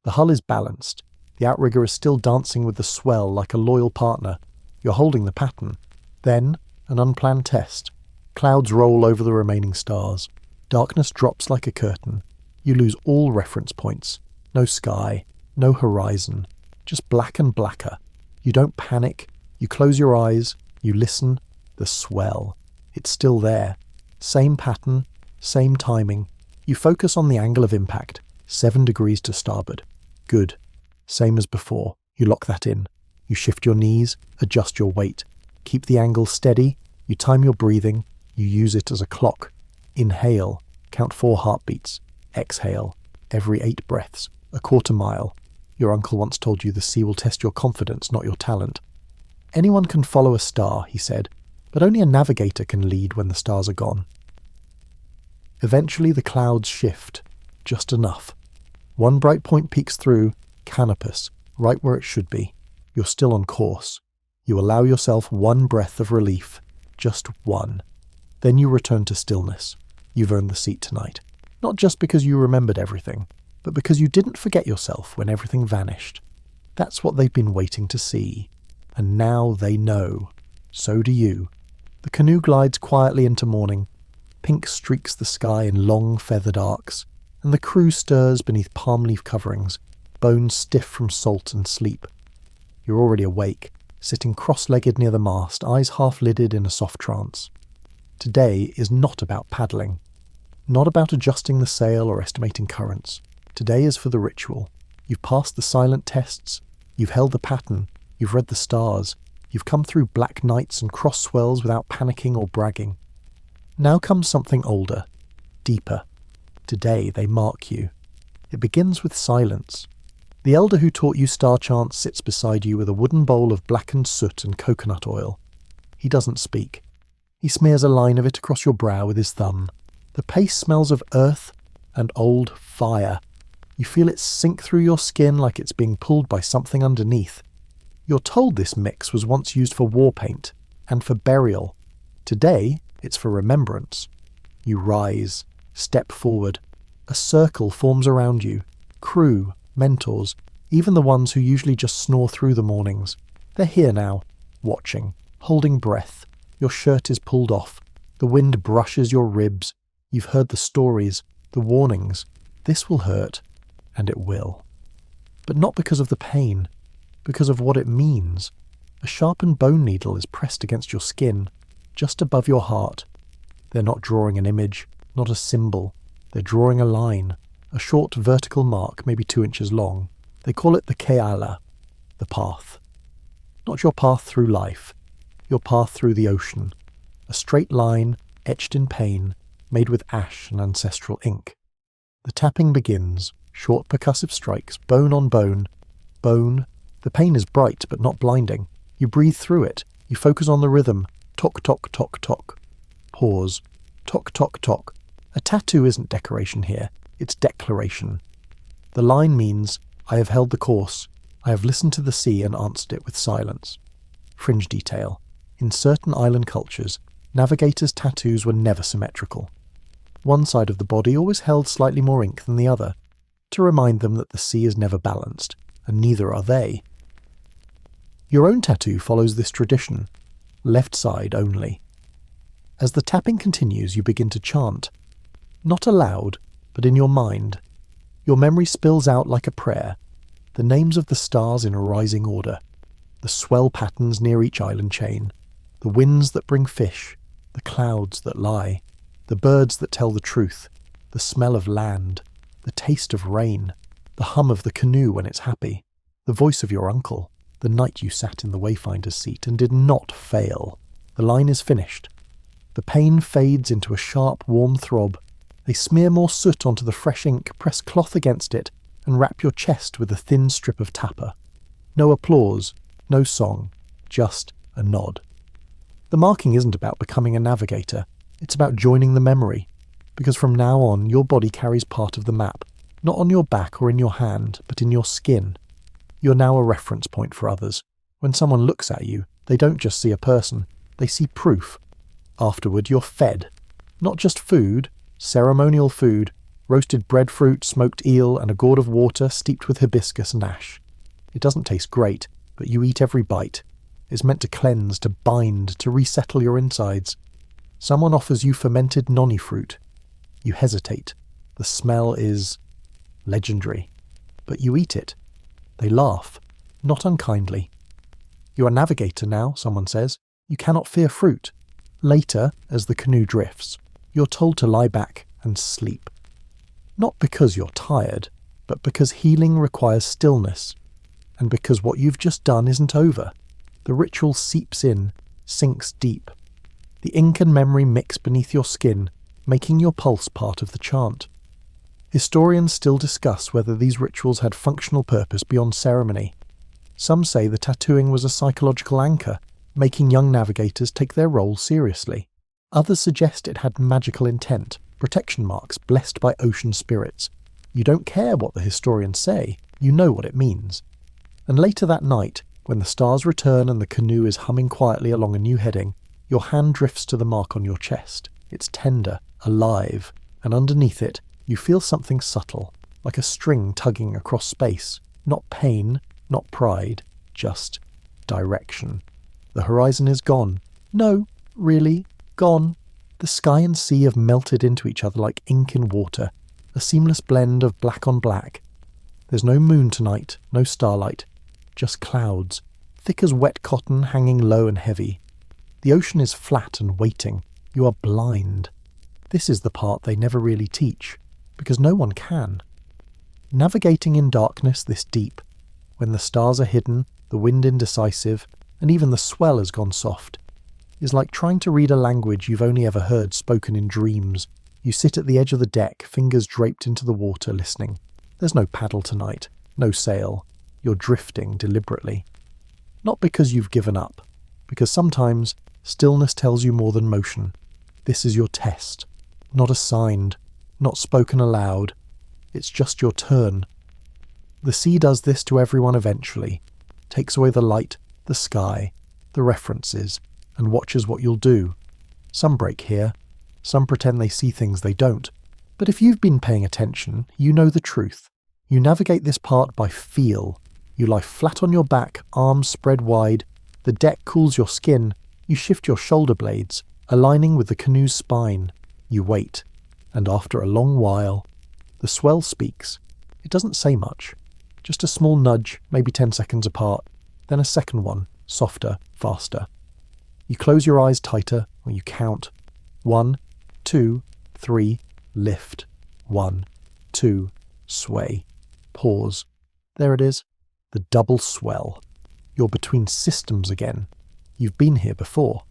The hull is balanced. The outrigger is still dancing with the swell like a loyal partner. You're holding the pattern. Then, an unplanned test. Clouds roll over the remaining stars. Darkness drops like a curtain. You lose all reference points. No sky, no horizon. Just black and blacker. You don't panic. You close your eyes. You listen. The swell. It's still there. Same pattern, same timing. You focus on the angle of impact. 7 degrees to starboard. Good. Same as before. You lock that in. You shift your knees, adjust your weight. Keep the angle steady. You time your breathing. You use it as a clock. Inhale. Count 4 heartbeats. Exhale. Every 8 breaths. A quarter mile. Your uncle once told you the sea will test your confidence, not your talent. Anyone can follow a star, he said, but only a navigator can lead when the stars are gone. Eventually the clouds shift. Just enough. One bright point peeks through, canopus, right where it should be. You're still on course. You allow yourself one breath of relief. Just one. Then you return to stillness. You've earned the seat tonight. Not just because you remembered everything, but because you didn't forget yourself when everything vanished. That's what they've been waiting to see. And now they know. So do you. The canoe glides quietly into morning. Pink streaks the sky in long feathered arcs, and the crew stirs beneath palm leaf coverings, bones stiff from salt and sleep. You're already awake, sitting cross-legged near the mast, eyes half-lidded in a soft trance. Today is not about paddling. Not about adjusting the sail or estimating currents. Today is for the ritual. You've passed the silent tests. You've held the pattern. You've read the stars. You've come through black nights and cross swells without panicking or bragging. Now comes something older, deeper. Today they mark you. It begins with silence. The elder who taught you star chants sits beside you with a wooden bowl of blackened soot and coconut oil. He doesn't speak. He smears a line of it across your brow with his thumb. The paste smells of earth and old fire. You feel it sink through your skin like it's being pulled by something underneath. You're told this mix was once used for war paint and for burial. Today, it's for remembrance. You rise, step forward. A circle forms around you. Crew, mentors, even the ones who usually just snore through the mornings. They're here now, watching, holding breath. Your shirt is pulled off. The wind brushes your ribs. You've heard the stories, the warnings. This will hurt, and it will. But not because of the pain, because of what it means. A sharpened bone needle is pressed against your skin, just above your heart. They're not drawing an image, not a symbol. They're drawing a line, a short vertical mark, maybe 2 inches long. They call it the keala, the path. Not your path through life, your path through the ocean. A straight line, etched in pain, made with ash and ancestral ink. The tapping begins, short percussive strikes, bone on bone. Bone. The pain is bright but not blinding. You breathe through it. You focus on the rhythm. Tock, tock, tock, tock. Pause. Tock, tock, tock. A tattoo isn't decoration here. It's declaration. The line means, I have held the course. I have listened to the sea and answered it with silence. Fringe detail. In certain island cultures, navigators' tattoos were never symmetrical. One side of the body always held slightly more ink than the other, to remind them that the sea is never balanced, and neither are they. Your own tattoo follows this tradition, left side only. As the tapping continues, you begin to chant. Not aloud, but in your mind. Your memory spills out like a prayer, the names of the stars in a rising order, the swell patterns near each island chain, the winds that bring fish, the clouds that lie, the birds that tell the truth, the smell of land, the taste of rain, the hum of the canoe when it's happy, the voice of your uncle, the night you sat in the Wayfinders seat and did not fail. The line is finished. The pain fades into a sharp, warm throb. They smear more soot onto the fresh ink, press cloth against it, and wrap your chest with a thin strip of tapper. No applause, no song, just a nod. The marking isn't about becoming a navigator, it's about joining the memory, because from now on your body carries part of the map, not on your back or in your hand, but in your skin. You're now a reference point for others. When someone looks at you, they don't just see a person, they see proof. Afterward, you're fed. Not just food, ceremonial food, roasted breadfruit, smoked eel, and a gourd of water steeped with hibiscus and ash. It doesn't taste great, but you eat every bite. It's meant to cleanse, to bind, to resettle your insides. Someone offers you fermented noni fruit. You hesitate. The smell is legendary. But you eat it. They laugh, not unkindly. You are a navigator now, someone says. You cannot fear fruit. Later, as the canoe drifts, you're told to lie back and sleep. Not because you're tired, but because healing requires stillness, and because what you've just done isn't over. The ritual seeps in, sinks deep. The ink and memory mix beneath your skin, making your pulse part of the chant. Historians still discuss whether these rituals had functional purpose beyond ceremony. Some say the tattooing was a psychological anchor, making young navigators take their role seriously. Others suggest it had magical intent, protection marks blessed by ocean spirits. You don't care what the historians say, you know what it means. And later that night, when the stars return and the canoe is humming quietly along a new heading, your hand drifts to the mark on your chest. It's tender, alive, and underneath it, you feel something subtle, like a string tugging across space. Not pain, not pride, just direction. The horizon is gone. No, really, gone. The sky and sea have melted into each other like ink in water, a seamless blend of black on black. There's no moon tonight, no starlight, just clouds, thick as wet cotton hanging low and heavy. The ocean is flat and waiting. You are blind. This is the part they never really teach, because no one can. Navigating in darkness this deep, when the stars are hidden, the wind indecisive, and even the swell has gone soft, is like trying to read a language you've only ever heard spoken in dreams. You sit at the edge of the deck, fingers draped into the water, listening. There's no paddle tonight, no sail. You're drifting deliberately. Not because you've given up, because sometimes stillness tells you more than motion. This is your test, not assigned, not spoken aloud. It's just your turn. The sea does this to everyone eventually, takes away the light, the sky, the references, and watches what you'll do. Some break here, some pretend they see things they don't. But if you've been paying attention, you know the truth. You navigate this part by feel. You lie flat on your back, arms spread wide. The deck cools your skin. You shift your shoulder blades, aligning with the canoe's spine. You wait. And after a long while, the swell speaks. It doesn't say much. Just a small nudge, maybe 10 seconds apart. Then a second one, softer, faster. You close your eyes tighter, or you count. 1, 2, 3, lift. 1, 2, sway. Pause. There it is. The double swell. You're between systems again. You've been here before.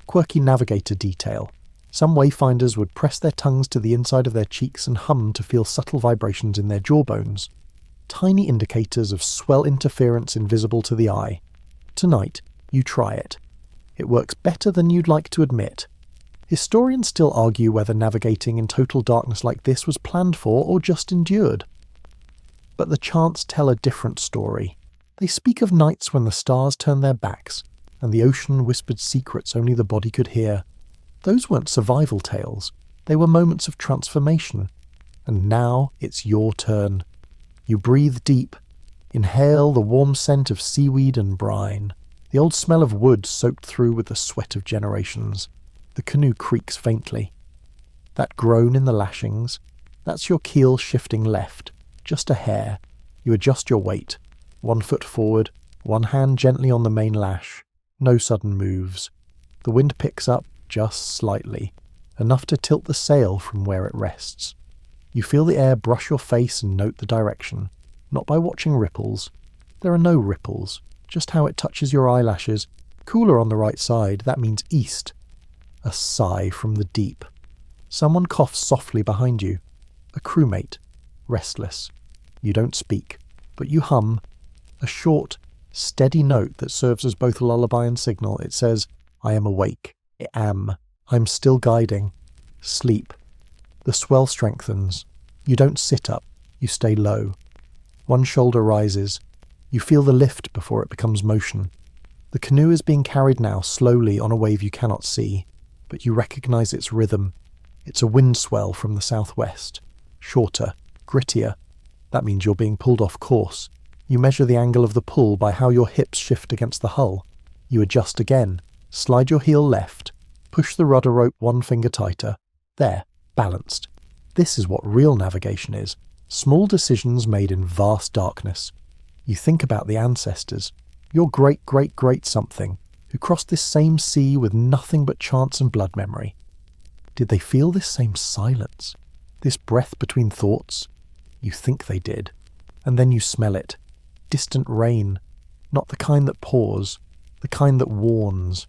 Quirky navigator detail. Some wayfinders would press their tongues to the inside of their cheeks and hum to feel subtle vibrations in their jawbones. Tiny indicators of swell interference invisible to the eye. Tonight, you try it. It works better than you'd like to admit. Historians still argue whether navigating in total darkness like this was planned for or just endured. But the chants tell a different story. They speak of nights when the stars turned their backs, and the ocean whispered secrets only the body could hear. Those weren't survival tales. They were moments of transformation. And now it's your turn. You breathe deep. Inhale the warm scent of seaweed and brine. The old smell of wood soaked through with the sweat of generations. The canoe creaks faintly. That groan in the lashings, that's your keel shifting left, just a hair. You adjust your weight. 1 foot forward, one hand gently on the main lash. No sudden moves. The wind picks up just slightly, enough to tilt the sail from where it rests. You feel the air brush your face and note the direction, not by watching ripples. There are no ripples, just how it touches your eyelashes. Cooler on the right side, that means east. A sigh from the deep. Someone coughs softly behind you. A crewmate, restless. You don't speak, but you hum. A short, steady note that serves as both lullaby and signal. It says, I am awake. I am. I'm still guiding. Sleep. The swell strengthens. You don't sit up. You stay low. One shoulder rises. You feel the lift before it becomes motion. The canoe is being carried now slowly on a wave you cannot see, but you recognize its rhythm. It's a wind swell from the southwest. Shorter, grittier. That means you're being pulled off course. You measure the angle of the pull by how your hips shift against the hull. You adjust again. Slide your heel left. Push the rudder rope 1 finger tighter. There, balanced. This is what real navigation is. Small decisions made in vast darkness. You think about the ancestors, your great something, who crossed this same sea with nothing but chants and blood memory. Did they feel this same silence? This breath between thoughts? You think they did. And then you smell it. Distant rain. Not the kind that pours, the kind that warns.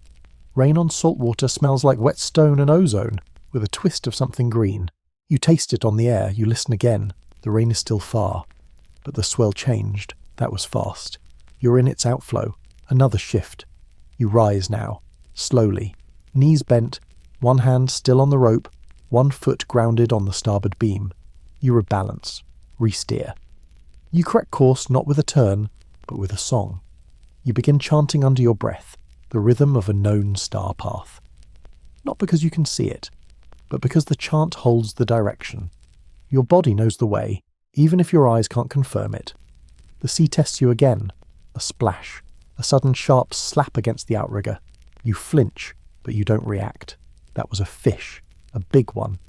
Rain on salt water smells like wet stone and ozone, with a twist of something green. You taste it on the air, you listen again. The rain is still far. But the swell changed. That was fast. You're in its outflow. Another shift. You rise now. Slowly. Knees bent. One hand still on the rope. 1 foot grounded on the starboard beam. You rebalance. Re-steer. You correct course not with a turn, but with a song. You begin chanting under your breath, the rhythm of a known star path. Not because you can see it, but because the chant holds the direction. Your body knows the way, even if your eyes can't confirm it. The sea tests you again. A splash. A sudden sharp slap against the outrigger. You flinch, but you don't react. That was a fish. A big one.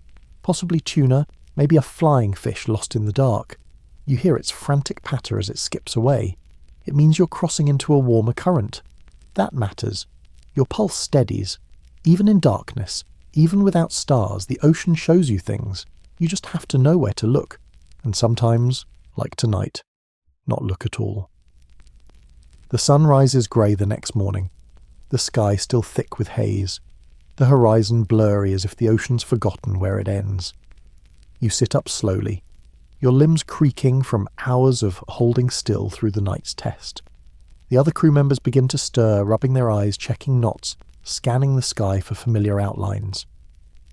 Possibly tuna, maybe a flying fish lost in the dark. You hear its frantic patter as it skips away. It means you're crossing into a warmer current. That matters. Your pulse steadies. Even in darkness, even without stars, the ocean shows you things. You just have to know where to look. And sometimes, like tonight, not look at all. The sun rises grey the next morning. The sky still thick with haze. The horizon blurry as if the ocean's forgotten where it ends. You sit up slowly, your limbs creaking from hours of holding still through the night's test. The other crew members begin to stir, rubbing their eyes, checking knots, scanning the sky for familiar outlines.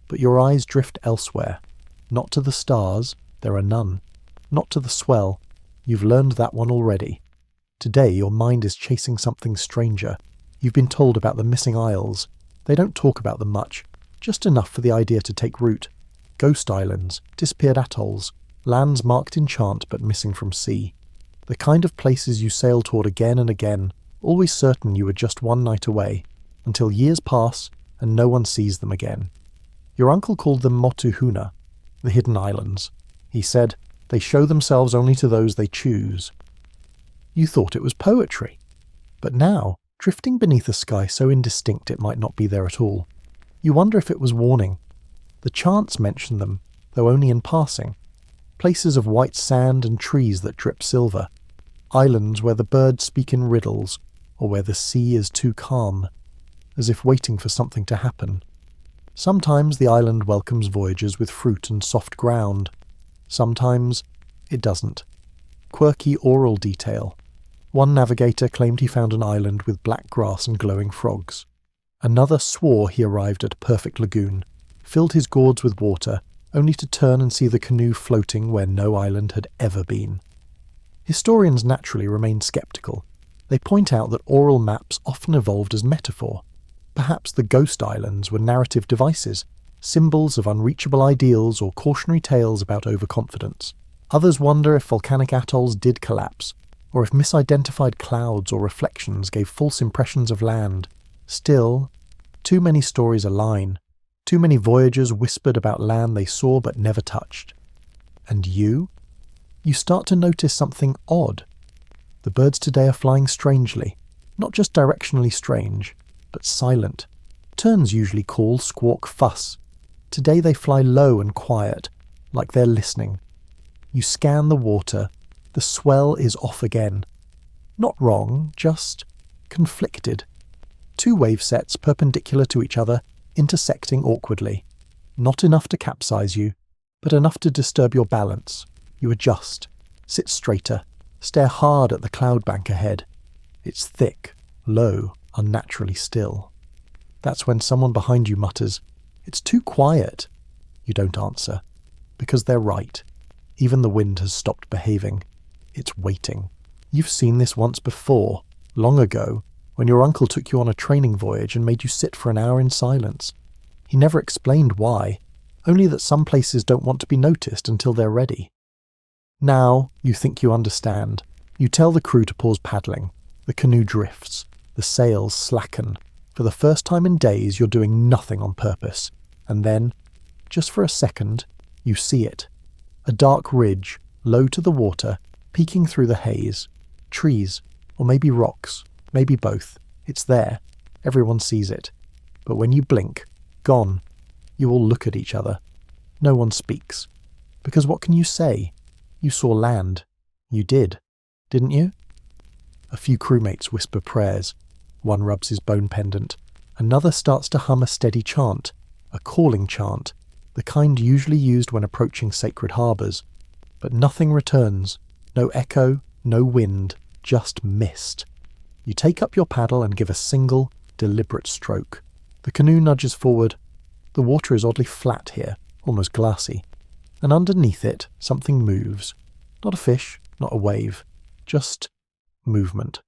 But your eyes drift elsewhere. Not to the stars, there are none. Not to the swell. You've learned that one already. Today your mind is chasing something stranger. You've been told about the missing isles. They don't talk about them much, just enough for the idea to take root. Ghost islands, disappeared atolls, lands marked in chant but missing from sea. The kind of places you sail toward again and again, always certain you were just one night away, until years pass and no one sees them again. Your uncle called them Motuhuna, the hidden islands. He said, they show themselves only to those they choose. You thought it was poetry. But now, drifting beneath a sky so indistinct it might not be there at all, you wonder if it was warning. The chants mention them, though only in passing. Places of white sand and trees that drip silver. Islands where the birds speak in riddles, or where the sea is too calm, as if waiting for something to happen. Sometimes the island welcomes voyagers with fruit and soft ground. Sometimes it doesn't. Quirky oral detail. One navigator claimed he found an island with black grass and glowing frogs. Another swore he arrived at a perfect lagoon, filled his gourds with water, only to turn and see the canoe floating where no island had ever been. Historians naturally remain sceptical, They point out that oral maps often evolved as metaphor. Perhaps the ghost islands were narrative devices, symbols of unreachable ideals or cautionary tales about overconfidence. Others wonder if volcanic atolls did collapse, or if misidentified clouds or reflections gave false impressions of land. Still, too many stories align. Too many voyagers whispered about land they saw but never touched. And you? You start to notice something odd. The birds today are flying strangely, not just directionally strange, but silent. Terns usually call, squawk, fuss. Today they fly low and quiet, like they're listening. You scan the water. The swell is off again. Not wrong, just conflicted. Two wave sets perpendicular to each other, intersecting awkwardly. Not enough to capsize you, but enough to disturb your balance. You adjust, sit straighter, stare hard at the cloud bank ahead. It's thick, low, unnaturally still. That's when someone behind you mutters, "It's too quiet." You don't answer, because they're right. Even the wind has stopped behaving. It's waiting. You've seen this once before, long ago, when your uncle took you on a training voyage and made you sit for an hour in silence. He never explained why, only that some places don't want to be noticed until they're ready. Now, you think you understand. You tell the crew to pause paddling. The canoe drifts. The sails slacken. For the first time in days, you're doing nothing on purpose. And then, just for a second, you see it. A dark ridge, low to the water, peeking through the haze. Trees, or maybe rocks, maybe both. It's there. Everyone sees it. But when you blink, gone. You all look at each other. No one speaks. Because what can you say? You saw land. You did, didn't you? A few crewmates whisper prayers. One rubs his bone pendant. Another starts to hum a steady chant, a calling chant, the kind usually used when approaching sacred harbours. But nothing returns. No echo, no wind, just mist. You take up your paddle and give a single, deliberate stroke. The canoe nudges forward. The water is oddly flat here, almost glassy. And underneath it, something moves. Not a fish, not a wave. Just movement.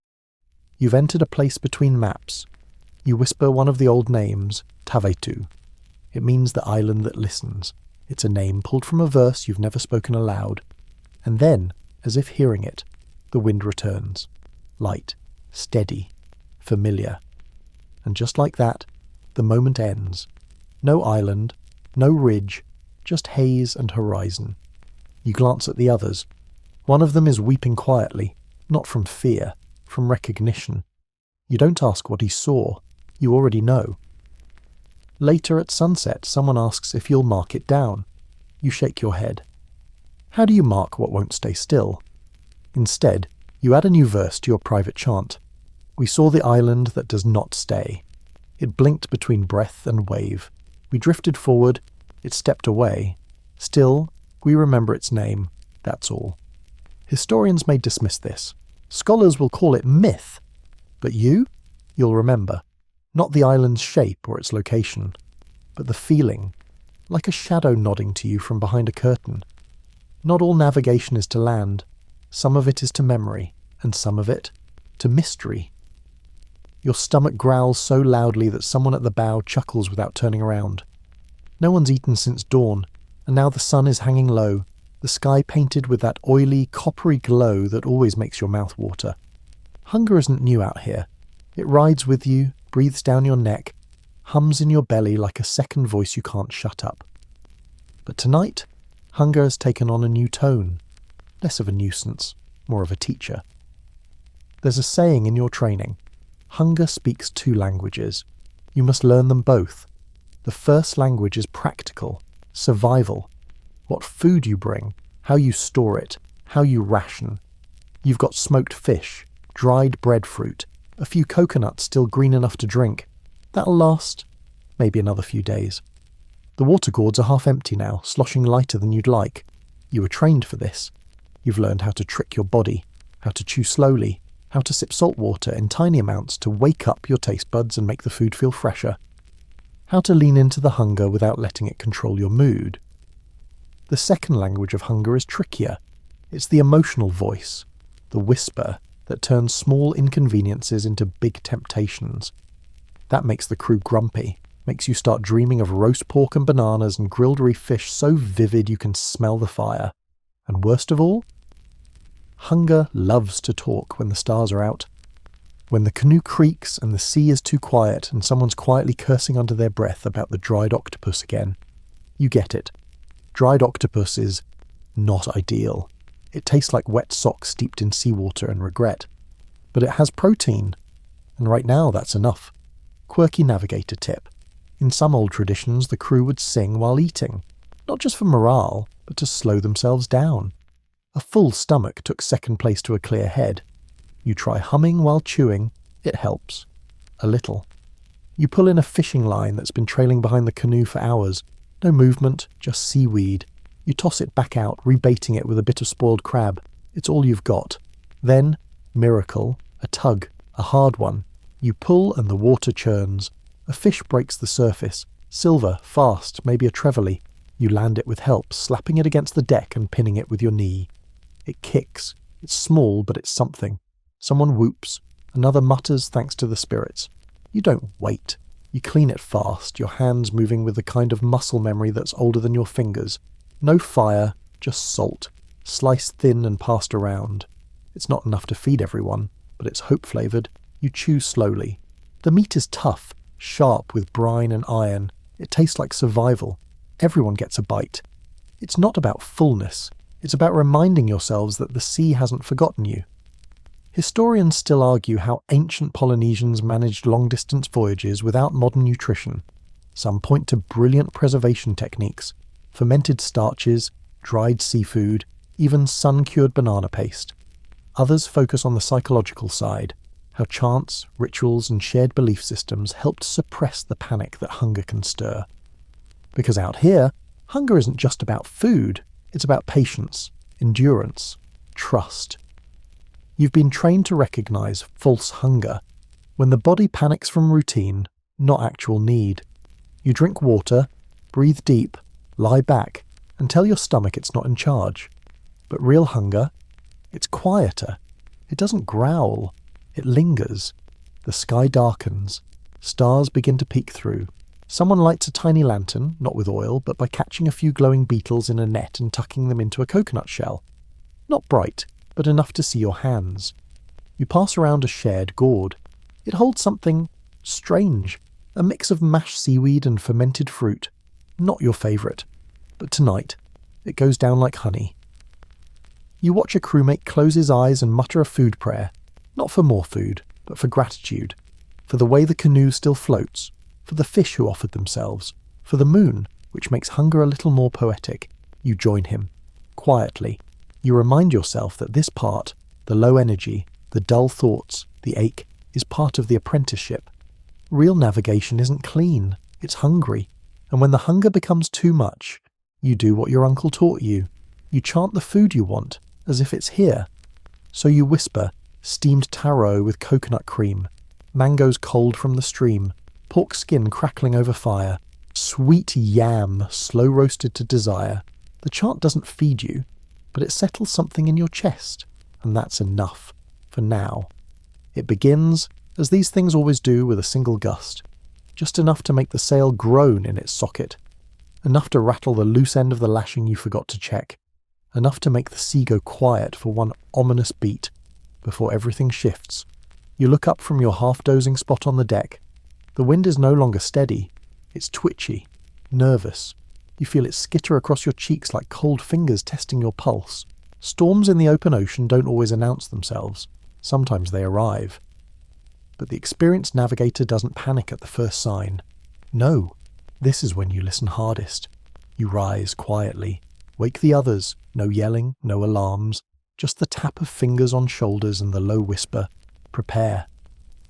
You've entered a place between maps. You whisper one of the old names, Tavetu. It means the island that listens. It's a name pulled from a verse you've never spoken aloud. And then, as if hearing it, the wind returns. Light, steady, familiar. And just like that, the moment ends. No island, no ridge, just haze and horizon. You glance at the others. One of them is weeping quietly, not from fear, from recognition. You don't ask what he saw. You already know. Later at sunset, someone asks if you'll mark it down. You shake your head. How do you mark what won't stay still? Instead, you add a new verse to your private chant. We saw the island that does not stay. It blinked between breath and wave. We drifted forward. It stepped away. Still, we remember its name. That's all. Historians may dismiss this. Scholars will call it myth. But you'll remember. Not the island's shape or its location, but the feeling, like a shadow nodding to you from behind a curtain. Not all navigation is to land. Some of it is to memory, and some of it to mystery. Your stomach growls so loudly that someone at the bow chuckles without turning around. No one's eaten since dawn, and now the sun is hanging low, the sky painted with that oily, coppery glow that always makes your mouth water. Hunger isn't new out here. It rides with you, breathes down your neck, hums in your belly like a second voice you can't shut up. But tonight, hunger has taken on a new tone. Less of a nuisance, more of a teacher. There's a saying in your training. Hunger speaks two languages. You must learn them both. The first language is practical, survival. What food you bring, how you store it, how you ration. You've got smoked fish, dried breadfruit, a few coconuts still green enough to drink. That'll last maybe another few days. The water gourds are half empty now, sloshing lighter than you'd like. You were trained for this. You've learned how to trick your body, how to chew slowly, how to sip salt water in tiny amounts to wake up your taste buds and make the food feel fresher. How to lean into the hunger without letting it control your mood. The second language of hunger is trickier. It's the emotional voice, the whisper that turns small inconveniences into big temptations. That makes the crew grumpy, makes you start dreaming of roast pork and bananas and grilled reef fish so vivid you can smell the fire. And worst of all, hunger loves to talk when the stars are out. When the canoe creaks and the sea is too quiet and someone's quietly cursing under their breath about the dried octopus again, you get it. Dried octopus is not ideal. It tastes like wet socks steeped in seawater and regret. But it has protein, and right now that's enough. Quirky navigator tip. In some old traditions, the crew would sing while eating, not just for morale, but to slow themselves down. A full stomach took second place to a clear head. You try humming while chewing, it helps. A little. You pull in a fishing line that's been trailing behind the canoe for hours. No movement, just seaweed. You toss it back out, rebaiting it with a bit of spoiled crab. It's all you've got. Then, miracle, a tug, a hard one. You pull and the water churns. A fish breaks the surface. Silver, fast, maybe a trevally. You land it with help, slapping it against the deck and pinning it with your knee. It kicks. It's small, but it's something. Someone whoops. Another mutters thanks to the spirits. You don't wait. You clean it fast, your hands moving with the kind of muscle memory that's older than your fingers. No fire, just salt, sliced thin and passed around. It's not enough to feed everyone, but it's hope-flavoured. You chew slowly. The meat is tough, sharp with brine and iron. It tastes like survival. Everyone gets a bite. It's not about fullness. It's about reminding yourselves that the sea hasn't forgotten you. Historians still argue how ancient Polynesians managed long-distance voyages without modern nutrition. Some point to brilliant preservation techniques, fermented starches, dried seafood, even sun-cured banana paste. Others focus on the psychological side, how chants, rituals and shared belief systems helped suppress the panic that hunger can stir. Because out here, hunger isn't just about food, it's about patience, endurance, trust. You've been trained to recognise false hunger, when the body panics from routine, not actual need. You drink water, breathe deep, lie back, and tell your stomach it's not in charge. But real hunger, it's quieter. It doesn't growl. It lingers. The sky darkens. Stars begin to peek through. Someone lights a tiny lantern, not with oil, but by catching a few glowing beetles in a net and tucking them into a coconut shell. Not bright, but enough to see your hands. You pass around a shared gourd. It holds something strange, a mix of mashed seaweed and fermented fruit. Not your favourite, but tonight, it goes down like honey. You watch a crewmate close his eyes and mutter a food prayer, not for more food, but for gratitude, for the way the canoe still floats, for the fish who offered themselves, for the moon, which makes hunger a little more poetic. You join him, quietly. You remind yourself that this part, the low energy, the dull thoughts, the ache, is part of the apprenticeship. Real navigation isn't clean, it's hungry. And when the hunger becomes too much, you do what your uncle taught you. You chant the food you want, as if it's here. So you whisper, steamed taro with coconut cream, mangoes cold from the stream, pork skin crackling over fire, sweet yam slow roasted to desire. The chant doesn't feed you, but it settles something in your chest, and that's enough, for now. It begins, as these things always do, with a single gust, just enough to make the sail groan in its socket, enough to rattle the loose end of the lashing you forgot to check, enough to make the sea go quiet for one ominous beat, before everything shifts. You look up from your half-dozing spot on the deck. The wind is no longer steady. It's twitchy, nervous. You feel it skitter across your cheeks like cold fingers testing your pulse. Storms in the open ocean don't always announce themselves. Sometimes they arrive. But the experienced navigator doesn't panic at the first sign. No, this is when you listen hardest. You rise quietly. Wake the others. No yelling, no alarms. Just the tap of fingers on shoulders and the low whisper. Prepare.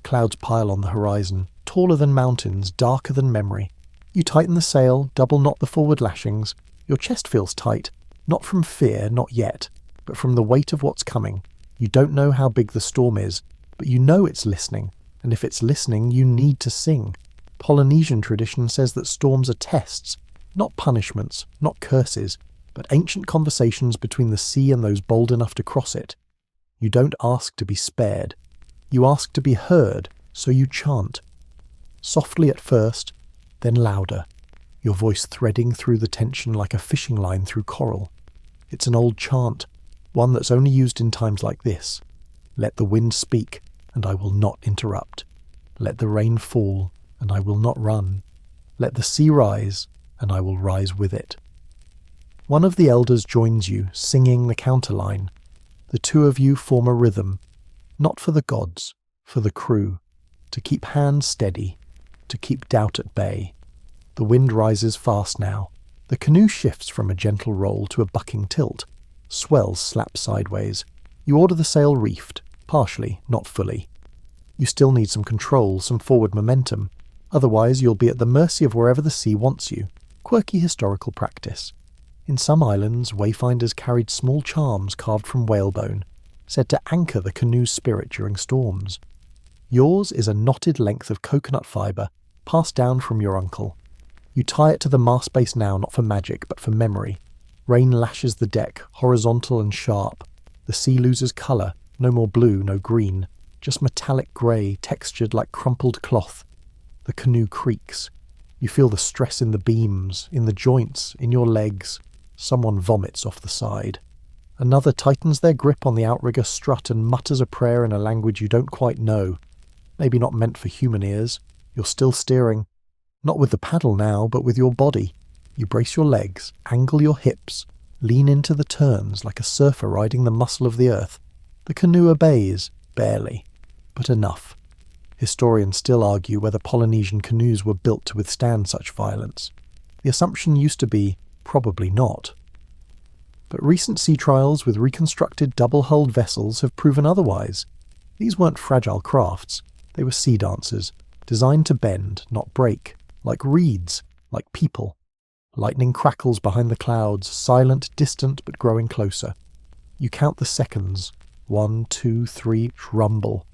Clouds pile on the horizon, taller than mountains, darker than memory. You tighten the sail, double knot the forward lashings. Your chest feels tight, not from fear, not yet, but from the weight of what's coming. You don't know how big the storm is, but you know it's listening, and if it's listening, you need to sing. Polynesian tradition says that storms are tests, not punishments, not curses, but ancient conversations between the sea and those bold enough to cross it. You don't ask to be spared. You ask to be heard, so you chant. Softly at first, then louder, your voice threading through the tension like a fishing line through coral. It's an old chant, one that's only used in times like this. Let the wind speak, and I will not interrupt. Let the rain fall, and I will not run. Let the sea rise, and I will rise with it. One of the elders joins you, singing the counterline. The two of you form a rhythm, not for the gods, for the crew, to keep hands steady, to keep doubt at bay. The wind rises fast now. The canoe shifts from a gentle roll to a bucking tilt. Swells slap sideways. You order the sail reefed, partially, not fully. You still need some control, some forward momentum. Otherwise you'll be at the mercy of wherever the sea wants you. Quirky historical practice. In some islands, wayfinders carried small charms carved from whalebone, said to anchor the canoe's spirit during storms. Yours is a knotted length of coconut fibre, passed down from your uncle. You tie it to the mast base now, not for magic, but for memory. Rain lashes the deck, horizontal and sharp. The sea loses colour, no more blue, no green, just metallic grey, textured like crumpled cloth. The canoe creaks. You feel the stress in the beams, in the joints, in your legs. Someone vomits off the side. Another tightens their grip on the outrigger strut and mutters a prayer in a language you don't quite know. Maybe not meant for human ears. You're still steering. Not with the paddle now, but with your body. You brace your legs, angle your hips, lean into the turns like a surfer riding the muscle of the earth. The canoe obeys, barely, but enough. Historians still argue whether Polynesian canoes were built to withstand such violence. The assumption used to be, probably not. But recent sea trials with reconstructed double-hulled vessels have proven otherwise. These weren't fragile crafts. They were sea dancers, designed to bend, not break, like reeds, like people. Lightning crackles behind the clouds, silent, distant, but growing closer. You count the seconds. 1, 2, 3, rumble.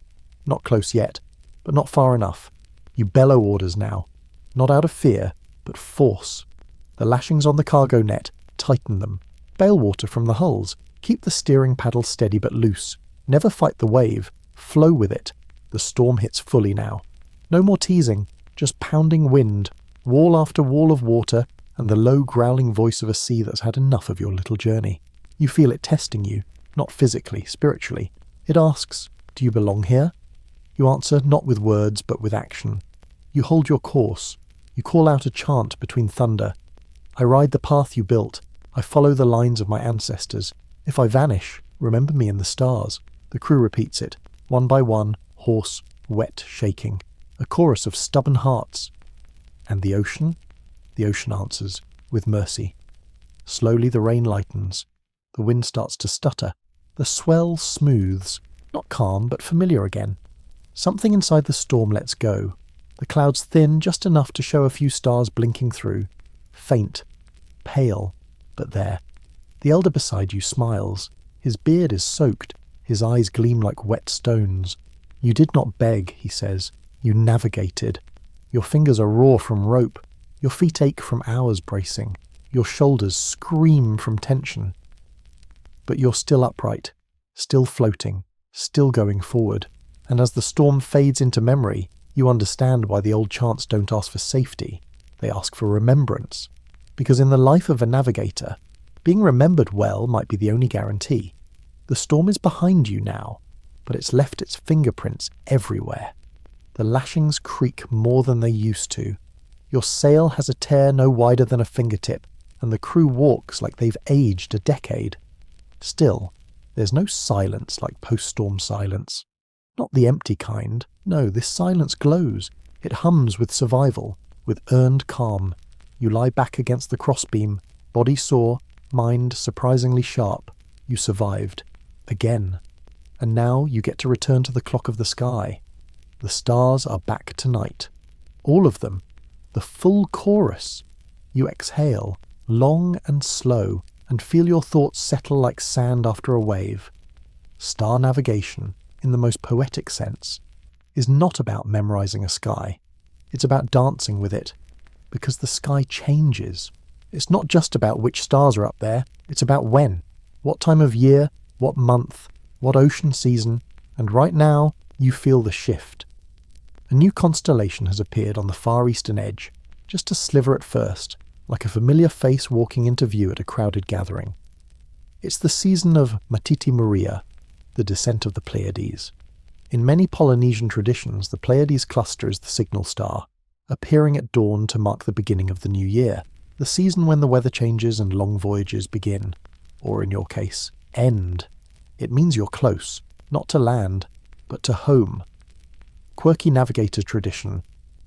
Not close yet, but not far enough. You bellow orders now, not out of fear, but force. The lashings on the cargo net, tighten them. Bail water from the hulls. Keep the steering paddle steady but loose. Never fight the wave. Flow with it. The storm hits fully now. No more teasing, just pounding wind, wall after wall of water, and the low growling voice of a sea that's had enough of your little journey. You feel it testing you, not physically, spiritually. It asks, do you belong here? You answer not with words, but with action. You hold your course. You call out a chant between thunder. I ride the path you built. I follow the lines of my ancestors. If I vanish, remember me in the stars. The crew repeats it, one by one, hoarse, wet, shaking. A chorus of stubborn hearts. And the ocean? The ocean answers, with mercy. Slowly the rain lightens. The wind starts to stutter. The swell smooths, not calm, but familiar again. Something inside the storm lets go. The clouds thin just enough to show a few stars blinking through. Faint, pale, but there. The elder beside you smiles. His beard is soaked. His eyes gleam like wet stones. You did not beg, he says. You navigated. Your fingers are raw from rope. Your feet ache from hours bracing. Your shoulders scream from tension. But you're still upright, still floating, still going forward. And as the storm fades into memory, you understand why the old chants don't ask for safety. They ask for remembrance. Because in the life of a navigator, being remembered well might be the only guarantee. The storm is behind you now, but it's left its fingerprints everywhere. The lashings creak more than they used to. Your sail has a tear no wider than a fingertip, and the crew walks like they've aged a decade. Still, there's no silence like post-storm silence. Not the empty kind. No, this silence glows. It hums with survival, with earned calm. You lie back against the crossbeam, body sore, mind surprisingly sharp. You survived. Again. And now you get to return to the clock of the sky. The stars are back tonight. All of them. The full chorus. You exhale, long and slow, and feel your thoughts settle like sand after a wave. Star navigation, in the most poetic sense, is not about memorizing a sky. It's about dancing with it, because the sky changes. It's not just about which stars are up there, it's about when, what time of year, what month, what ocean season, and right now you feel the shift. A new constellation has appeared on the far eastern edge, just a sliver at first, like a familiar face walking into view at a crowded gathering. It's the season of Matiti Maria, the descent of the Pleiades. In many Polynesian traditions, the Pleiades cluster is the signal star, appearing at dawn to mark the beginning of the new year, the season when the weather changes and long voyages begin, or in your case, end. It means you're close, not to land, but to home. Quirky navigator tradition.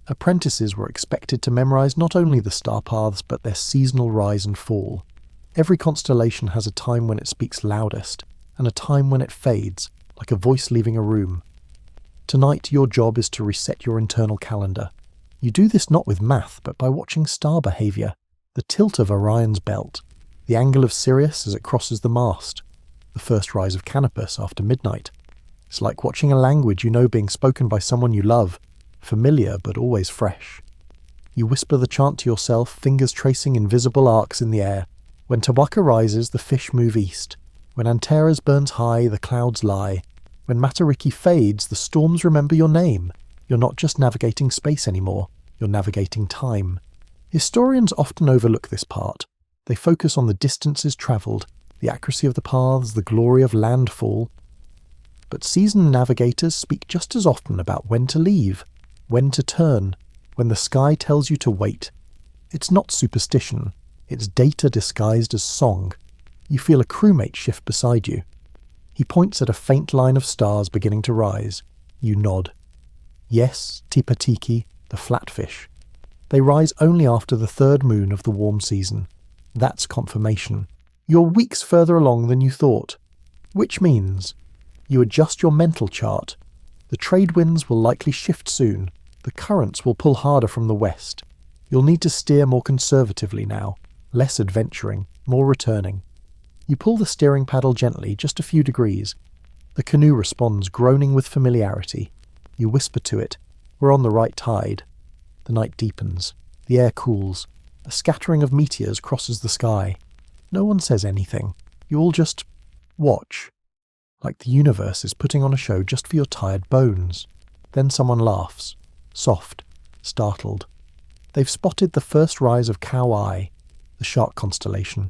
Apprentices were expected to memorize not only the star paths but their seasonal rise and fall. Every constellation has a time when it speaks loudest, and a time when it fades, like a voice leaving a room. Tonight your job is to reset your internal calendar. You do this not with math, but by watching star behavior, the tilt of Orion's belt, the angle of Sirius as it crosses the mast, the first rise of Canopus after midnight. It's like watching a language you know being spoken by someone you love, familiar but always fresh. You whisper the chant to yourself, fingers tracing invisible arcs in the air. When Tawaka rises, the fish move east. When Antares burns high, the clouds lie. When Matariki fades, the storms remember your name. You're not just navigating space anymore, you're navigating time. Historians often overlook this part. They focus on the distances travelled, the accuracy of the paths, the glory of landfall. But seasoned navigators speak just as often about when to leave, when to turn, when the sky tells you to wait. It's not superstition, it's data disguised as song. You feel a crewmate shift beside you. He points at a faint line of stars beginning to rise. You nod. Yes, Tipatiki, the flatfish. They rise only after the third moon of the warm season. That's confirmation. You're weeks further along than you thought. Which means you adjust your mental chart. The trade winds will likely shift soon. The currents will pull harder from the west. You'll need to steer more conservatively now, less adventuring, more returning. You pull the steering paddle gently, just a few degrees. The canoe responds, groaning with familiarity. You whisper to it, "We're on the right tide." The night deepens. The air cools. A scattering of meteors crosses the sky. No one says anything. You all just watch. Like the universe is putting on a show just for your tired bones. Then someone laughs. Soft. Startled. They've spotted the first rise of Kauai, the shark constellation.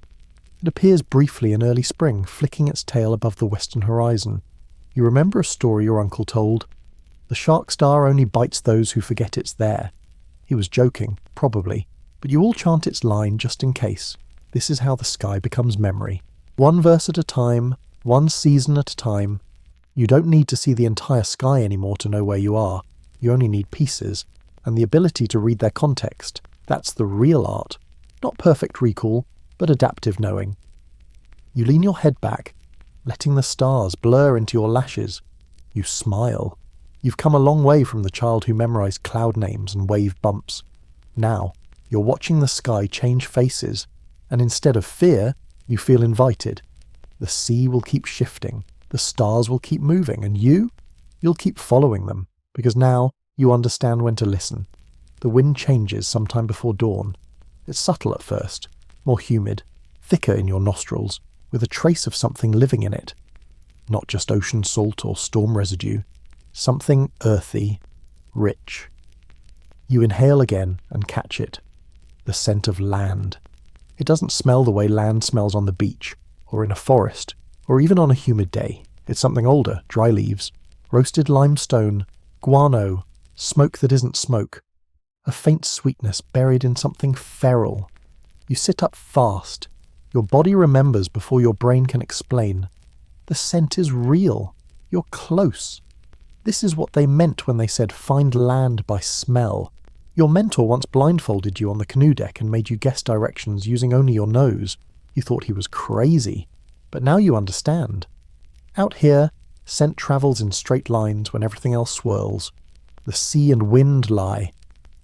It appears briefly in early spring, flicking its tail above the western horizon. You remember a story your uncle told? The shark star only bites those who forget it's there. He was joking, probably, but you all chant its line just in case. This is how the sky becomes memory. One verse at a time, one season at a time. You don't need to see the entire sky anymore to know where you are. You only need pieces, and the ability to read their context. That's the real art. Not perfect recall, but adaptive knowing. You lean your head back, letting the stars blur into your lashes. You smile. You've come a long way from the child who memorized cloud names and wave bumps. Now, you're watching the sky change faces, and instead of fear, you feel invited. The sea will keep shifting, the stars will keep moving, and you'll keep following them, because now you understand when to listen. The wind changes sometime before dawn. It's subtle at first, more humid, thicker in your nostrils, with a trace of something living in it. Not just ocean salt or storm residue, something earthy, rich. You inhale again and catch it. The scent of land. It doesn't smell the way land smells on the beach, or in a forest, or even on a humid day. It's something older, dry leaves, roasted limestone, guano, smoke that isn't smoke. A faint sweetness buried in something feral. You sit up fast. Your body remembers before your brain can explain. The scent is real. You're close. This is what they meant when they said find land by smell. Your mentor once blindfolded you on the canoe deck and made you guess directions using only your nose. You thought he was crazy, but now you understand. Out here, scent travels in straight lines when everything else swirls. The sea and wind lie.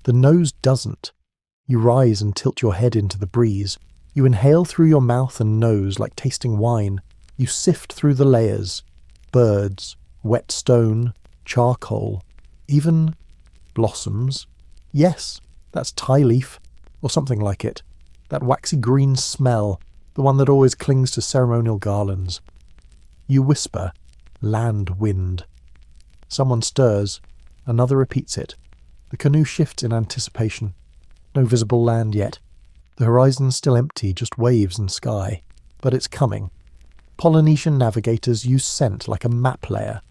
The nose doesn't. You rise and tilt your head into the breeze. You inhale through your mouth and nose like tasting wine. You sift through the layers. Birds, wet stone, charcoal, even blossoms. Yes, that's tie leaf, or something like it. That waxy green smell, the one that always clings to ceremonial garlands. You whisper, Land wind. Someone stirs. Another repeats it. The canoe shifts in anticipation. No visible land yet. The horizon's still empty, just waves and sky. But it's coming. Polynesian navigators use scent like a map layer.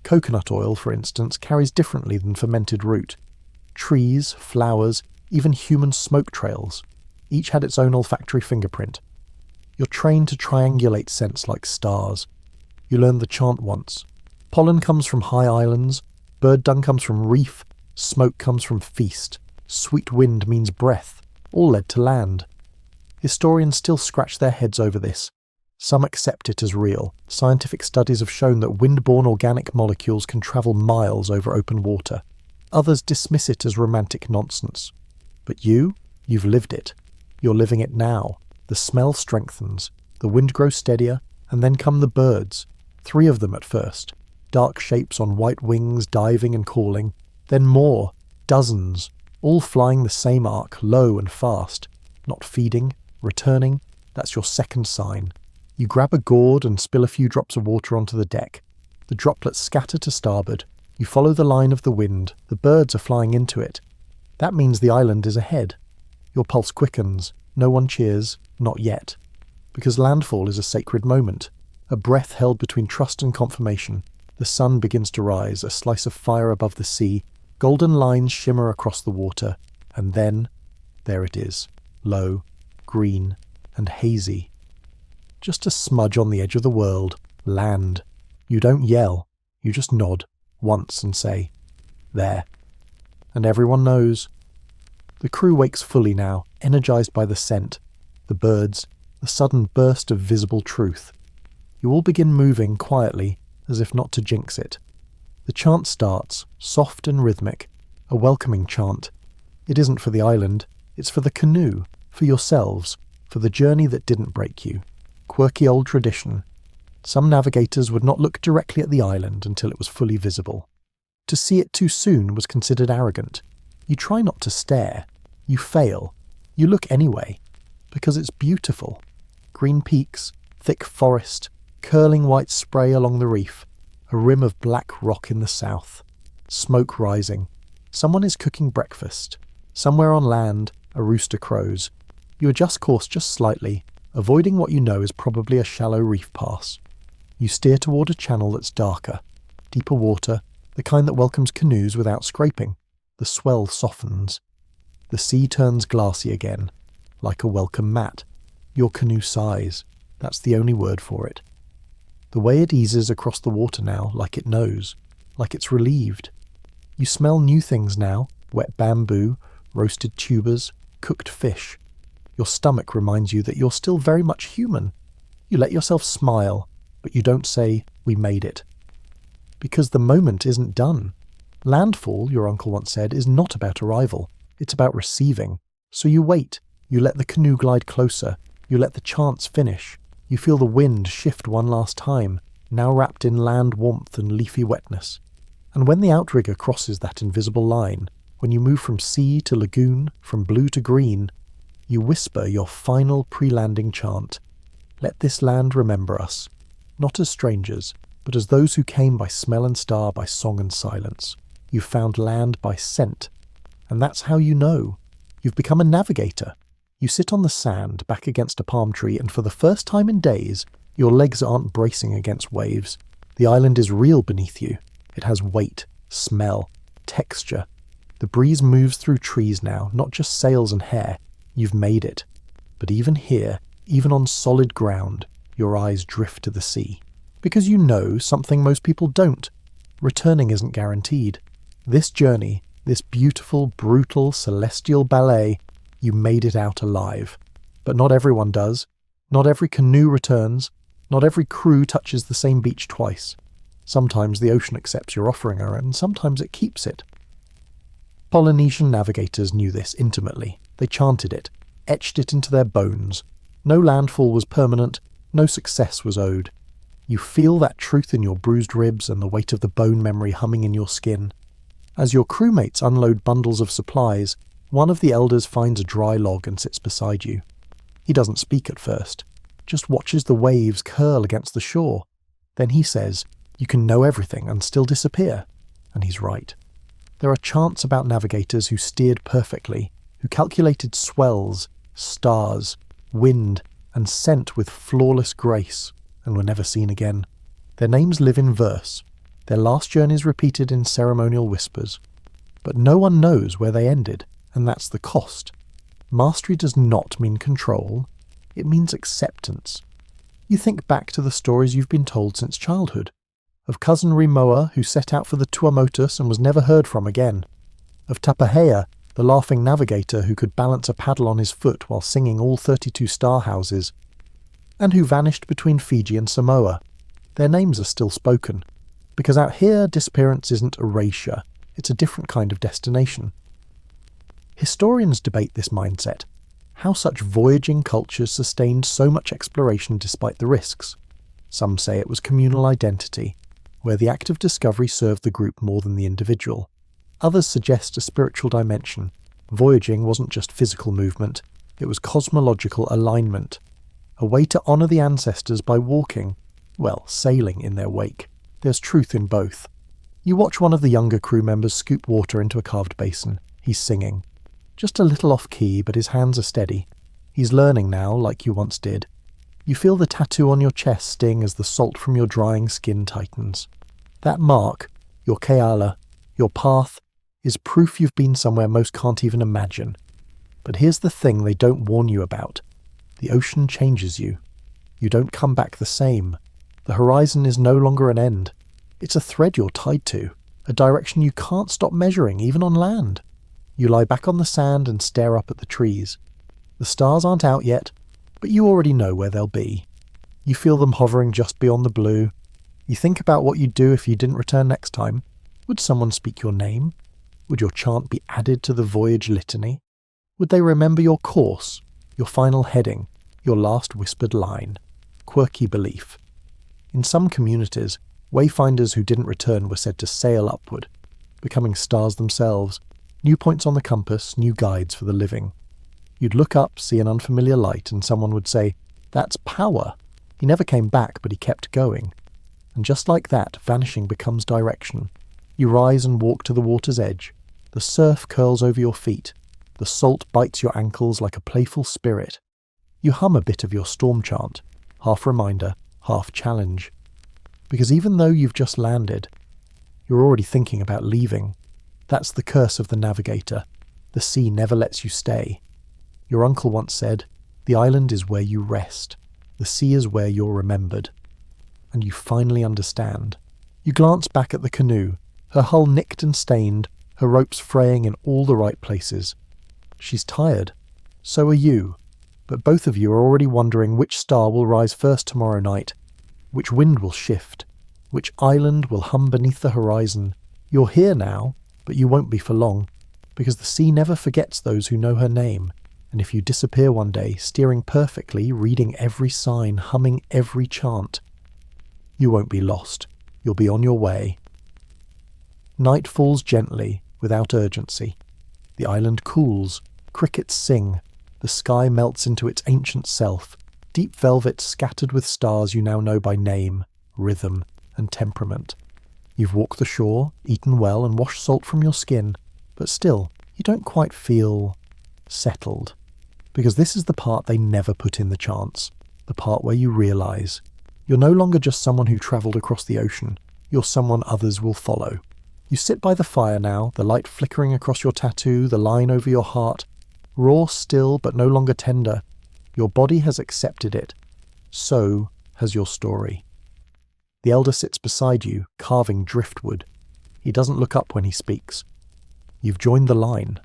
Coconut oil, for instance, carries differently than fermented root. Trees, flowers, even human smoke trails. Each had its own olfactory fingerprint. You're trained to triangulate scents like stars. You learned the chant once. Pollen comes from high islands, bird dung comes from reef, smoke comes from feast, sweet wind means breath, all led to land. Historians still scratch their heads over this. Some accept it as real. Scientific studies have shown that wind-borne organic molecules can travel miles over open water. Others dismiss it as romantic nonsense. But you've lived it. You're living it now. The smell strengthens, the wind grows steadier, and then come the birds. 3 of them at first. Dark shapes on white wings diving and calling. Then more, dozens, all flying the same arc, low and fast. Not feeding, returning, that's your second sign. You grab a gourd and spill a few drops of water onto the deck. The droplets scatter to starboard. You follow the line of the wind. The birds are flying into it. That means the island is ahead. Your pulse quickens. No one cheers. Not yet. Because landfall is a sacred moment. A breath held between trust and confirmation. The sun begins to rise, a slice of fire above the sea. Golden lines shimmer across the water. And then, there it is. Low, green, and hazy. Just a smudge on the edge of the world. Land. You don't yell. You just nod. Once and say, there. And everyone knows. The crew wakes fully now, energized by the scent, the birds, the sudden burst of visible truth. You all begin moving quietly, as if not to jinx it. The chant starts, soft and rhythmic, a welcoming chant. It isn't for the island, it's for the canoe, for yourselves, for the journey that didn't break you. Quirky old tradition. Some navigators would not look directly at the island until it was fully visible. To see it too soon was considered arrogant. You try not to stare. You fail. You look anyway. Because it's beautiful. Green peaks, thick forest, curling white spray along the reef, a rim of black rock in the south. Smoke rising. Someone is cooking breakfast. Somewhere on land, a rooster crows. You adjust course just slightly, avoiding what you know is probably a shallow reef pass. You steer toward a channel that's darker, deeper water, the kind that welcomes canoes without scraping. The swell softens. The sea turns glassy again, like a welcome mat. Your canoe sighs. That's the only word for it. The way it eases across the water now, like it knows, like it's relieved. You smell new things now, wet bamboo, roasted tubers, cooked fish. Your stomach reminds you that you're still very much human. You let yourself smile, but you don't say, we made it. Because the moment isn't done. Landfall, your uncle once said, is not about arrival. It's about receiving. So you wait. You let the canoe glide closer. You let the chants finish. You feel the wind shift one last time, now wrapped in land warmth and leafy wetness. And when the outrigger crosses that invisible line, when you move from sea to lagoon, from blue to green, you whisper your final pre-landing chant. Let this land remember us. Not as strangers, but as those who came by smell and star, by song and silence. You've found land by scent. And that's how you know. You've become a navigator. You sit on the sand, back against a palm tree, and for the first time in days, your legs aren't bracing against waves. The island is real beneath you. It has weight, smell, texture. The breeze moves through trees now, not just sails and hair. You've made it. But even here, even on solid ground, your eyes drift to the sea. Because you know something most people don't. Returning isn't guaranteed. This journey, this beautiful, brutal, celestial ballet, you made it out alive. But not everyone does. Not every canoe returns. Not every crew touches the same beach twice. Sometimes the ocean accepts your offering, and sometimes it keeps it. Polynesian navigators knew this intimately. They chanted it, etched it into their bones. No landfall was permanent, no success was owed. You feel that truth in your bruised ribs and the weight of the bone memory humming in your skin. As your crewmates unload bundles of supplies, one of the elders finds a dry log and sits beside you. He doesn't speak at first, just watches the waves curl against the shore. Then he says, You can know everything and still disappear. And he's right. There are chants about navigators who steered perfectly, who calculated swells, stars, wind, and scent with flawless grace, and were never seen again. Their names live in verse, their last journeys repeated in ceremonial whispers. But no one knows where they ended, and that's the cost. Mastery does not mean control, it means acceptance. You think back to the stories you've been told since childhood. Of cousin Rimoa, who set out for the Tuamotus and was never heard from again. Of Tapahea, the laughing navigator who could balance a paddle on his foot while singing all 32 star houses. And who vanished between Fiji and Samoa. Their names are still spoken. Because out here, disappearance isn't erasure, it's a different kind of destination. Historians debate this mindset, how such voyaging cultures sustained so much exploration despite the risks. Some say it was communal identity, where the act of discovery served the group more than the individual. Others suggest a spiritual dimension. Voyaging wasn't just physical movement, it was cosmological alignment. A way to honour the ancestors by walking, well, sailing in their wake. There's truth in both. You watch one of the younger crew members scoop water into a carved basin. He's singing. Just a little off-key, but his hands are steady. He's learning now, like you once did. You feel the tattoo on your chest sting as the salt from your drying skin tightens. That mark, your keala, your path, is proof you've been somewhere most can't even imagine. But here's the thing they don't warn you about. The ocean changes you. You don't come back the same. The horizon is no longer an end. It's a thread you're tied to, a direction you can't stop measuring, even on land. You lie back on the sand and stare up at the trees. The stars aren't out yet, but you already know where they'll be. You feel them hovering just beyond the blue. You think about what you'd do if you didn't return next time. Would someone speak your name? Would your chant be added to the voyage litany? Would they remember your course, your final heading, your last whispered line? Quirky belief. In some communities, wayfinders who didn't return were said to sail upward, becoming stars themselves, new points on the compass, new guides for the living. You'd look up, see an unfamiliar light, and someone would say, "That's power. He never came back, but he kept going." And just like that, vanishing becomes direction. You rise and walk to the water's edge. The surf curls over your feet. The salt bites your ankles like a playful spirit. You hum a bit of your storm chant, half reminder, half challenge. Because even though you've just landed, you're already thinking about leaving. That's the curse of the navigator. The sea never lets you stay. Your uncle once said, "The island is where you rest. The sea is where you're remembered." And you finally understand. You glance back at the canoe, her hull nicked and stained, her ropes fraying in all the right places. She's tired. So are you. But both of you are already wondering which star will rise first tomorrow night, which wind will shift, which island will hum beneath the horizon. You're here now, but you won't be for long, because the sea never forgets those who know her name, and if you disappear one day, steering perfectly, reading every sign, humming every chant, you won't be lost. You'll be on your way. Night falls gently, without urgency. The island cools, crickets sing, the sky melts into its ancient self, deep velvet scattered with stars you now know by name, rhythm, and temperament. You've walked the shore, eaten well, and washed salt from your skin, but still, you don't quite feel settled. Because this is the part they never put in the chants, the part where you realise you're no longer just someone who travelled across the ocean, you're someone others will follow. You sit by the fire now, the light flickering across your tattoo, the line over your heart, raw still but no longer tender. Your body has accepted it. So has your story. The elder sits beside you, carving driftwood. He doesn't look up when he speaks. You've joined the line.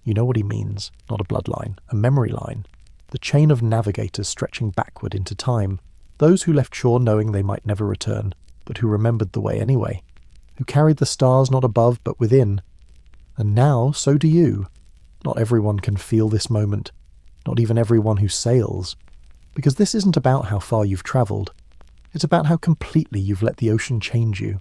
You know what he means, not a bloodline, a memory line. The chain of navigators stretching backward into time. Those who left shore knowing they might never return, but who remembered the way anyway. Who carried the stars not above but within. And now, so do you. Not everyone can feel this moment. Not even everyone who sails. Because this isn't about how far you've travelled. It's about how completely you've let the ocean change you.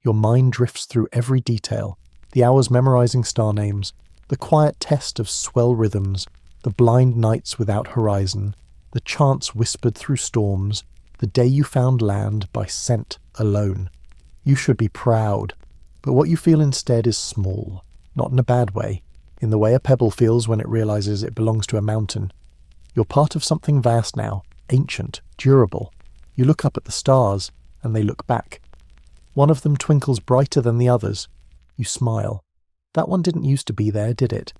Your mind drifts through every detail. The hours memorising star names. The quiet test of swell rhythms. The blind nights without horizon. The chants whispered through storms. The day you found land by scent alone. You should be proud, but what you feel instead is small, not in a bad way, in the way a pebble feels when it realizes it belongs to a mountain. You're part of something vast now, ancient, durable. You look up at the stars, and they look back. One of them twinkles brighter than the others. You smile. That one didn't used to be there, did it?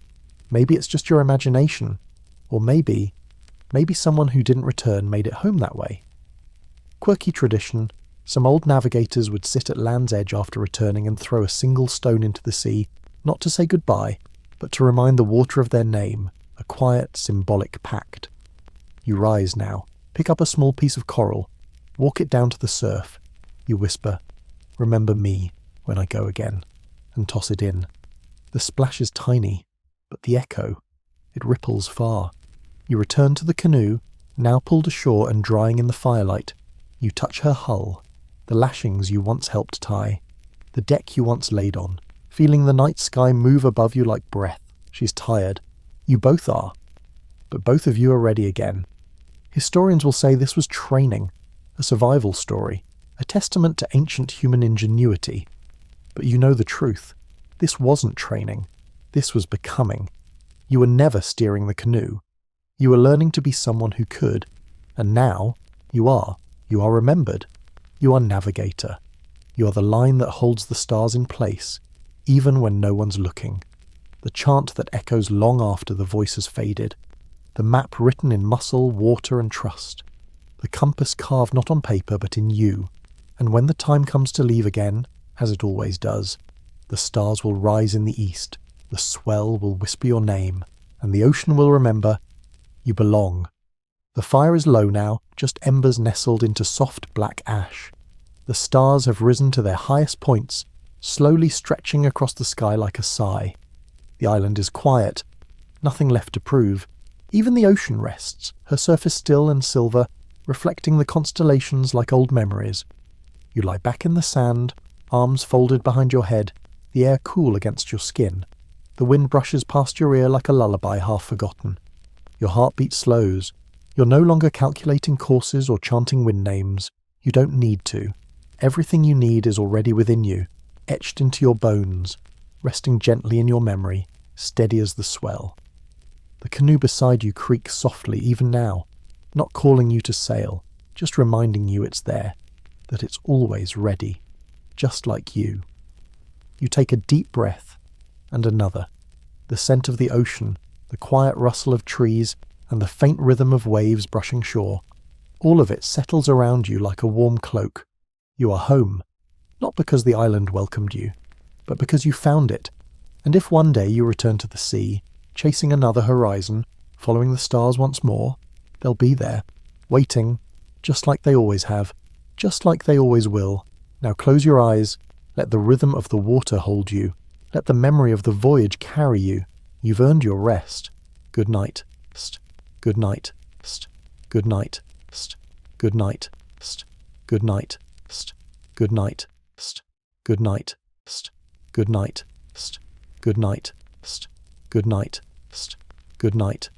Maybe it's just your imagination. Or maybe someone who didn't return made it home that way. Quirky tradition. Some old navigators would sit at land's edge after returning and throw a single stone into the sea, not to say goodbye, but to remind the water of their name, a quiet, symbolic pact. You rise now, pick up a small piece of coral, walk it down to the surf. You whisper, "Remember me when I go again," and toss it in. The splash is tiny, but the echo, it ripples far. You return to the canoe, now pulled ashore and drying in the firelight. You touch her hull, the lashings you once helped tie, the deck you once laid on, feeling the night sky move above you like breath. She's tired. You both are. But both of you are ready again. Historians will say this was training, a survival story, a testament to ancient human ingenuity. But you know the truth. This wasn't training. This was becoming. You were never steering the canoe. You were learning to be someone who could. And now, you are. You are remembered. You are navigator. You are the line that holds the stars in place, even when no one's looking. The chant that echoes long after the voice has faded. The map written in muscle, water, and trust. The compass carved not on paper, but in you. And when the time comes to leave again, as it always does, the stars will rise in the east, the swell will whisper your name, and the ocean will remember you belong. The fire is low now, just embers nestled into soft black ash. The stars have risen to their highest points, slowly stretching across the sky like a sigh. The island is quiet, nothing left to prove. Even the ocean rests, her surface still and silver, reflecting the constellations like old memories. You lie back in the sand, arms folded behind your head, the air cool against your skin. The wind brushes past your ear like a lullaby half forgotten. Your heartbeat slows. You're no longer calculating courses or chanting wind names. You don't need to. Everything you need is already within you, etched into your bones, resting gently in your memory, steady as the swell. The canoe beside you creaks softly even now, not calling you to sail, just reminding you it's there, that it's always ready, just like you. You take a deep breath, and another. The scent of the ocean, the quiet rustle of trees, and the faint rhythm of waves brushing shore. All of it settles around you like a warm cloak. You are home, not because the island welcomed you, but because you found it. And if one day you return to the sea, chasing another horizon, following the stars once more, they'll be there, waiting, just like they always have, just like they always will. Now close your eyes, let the rhythm of the water hold you, let the memory of the voyage carry you. You've earned your rest. Good night. Good night. Good night. Good night. Good night. Good night. Good night. Good night. Good night. Good night. Good night.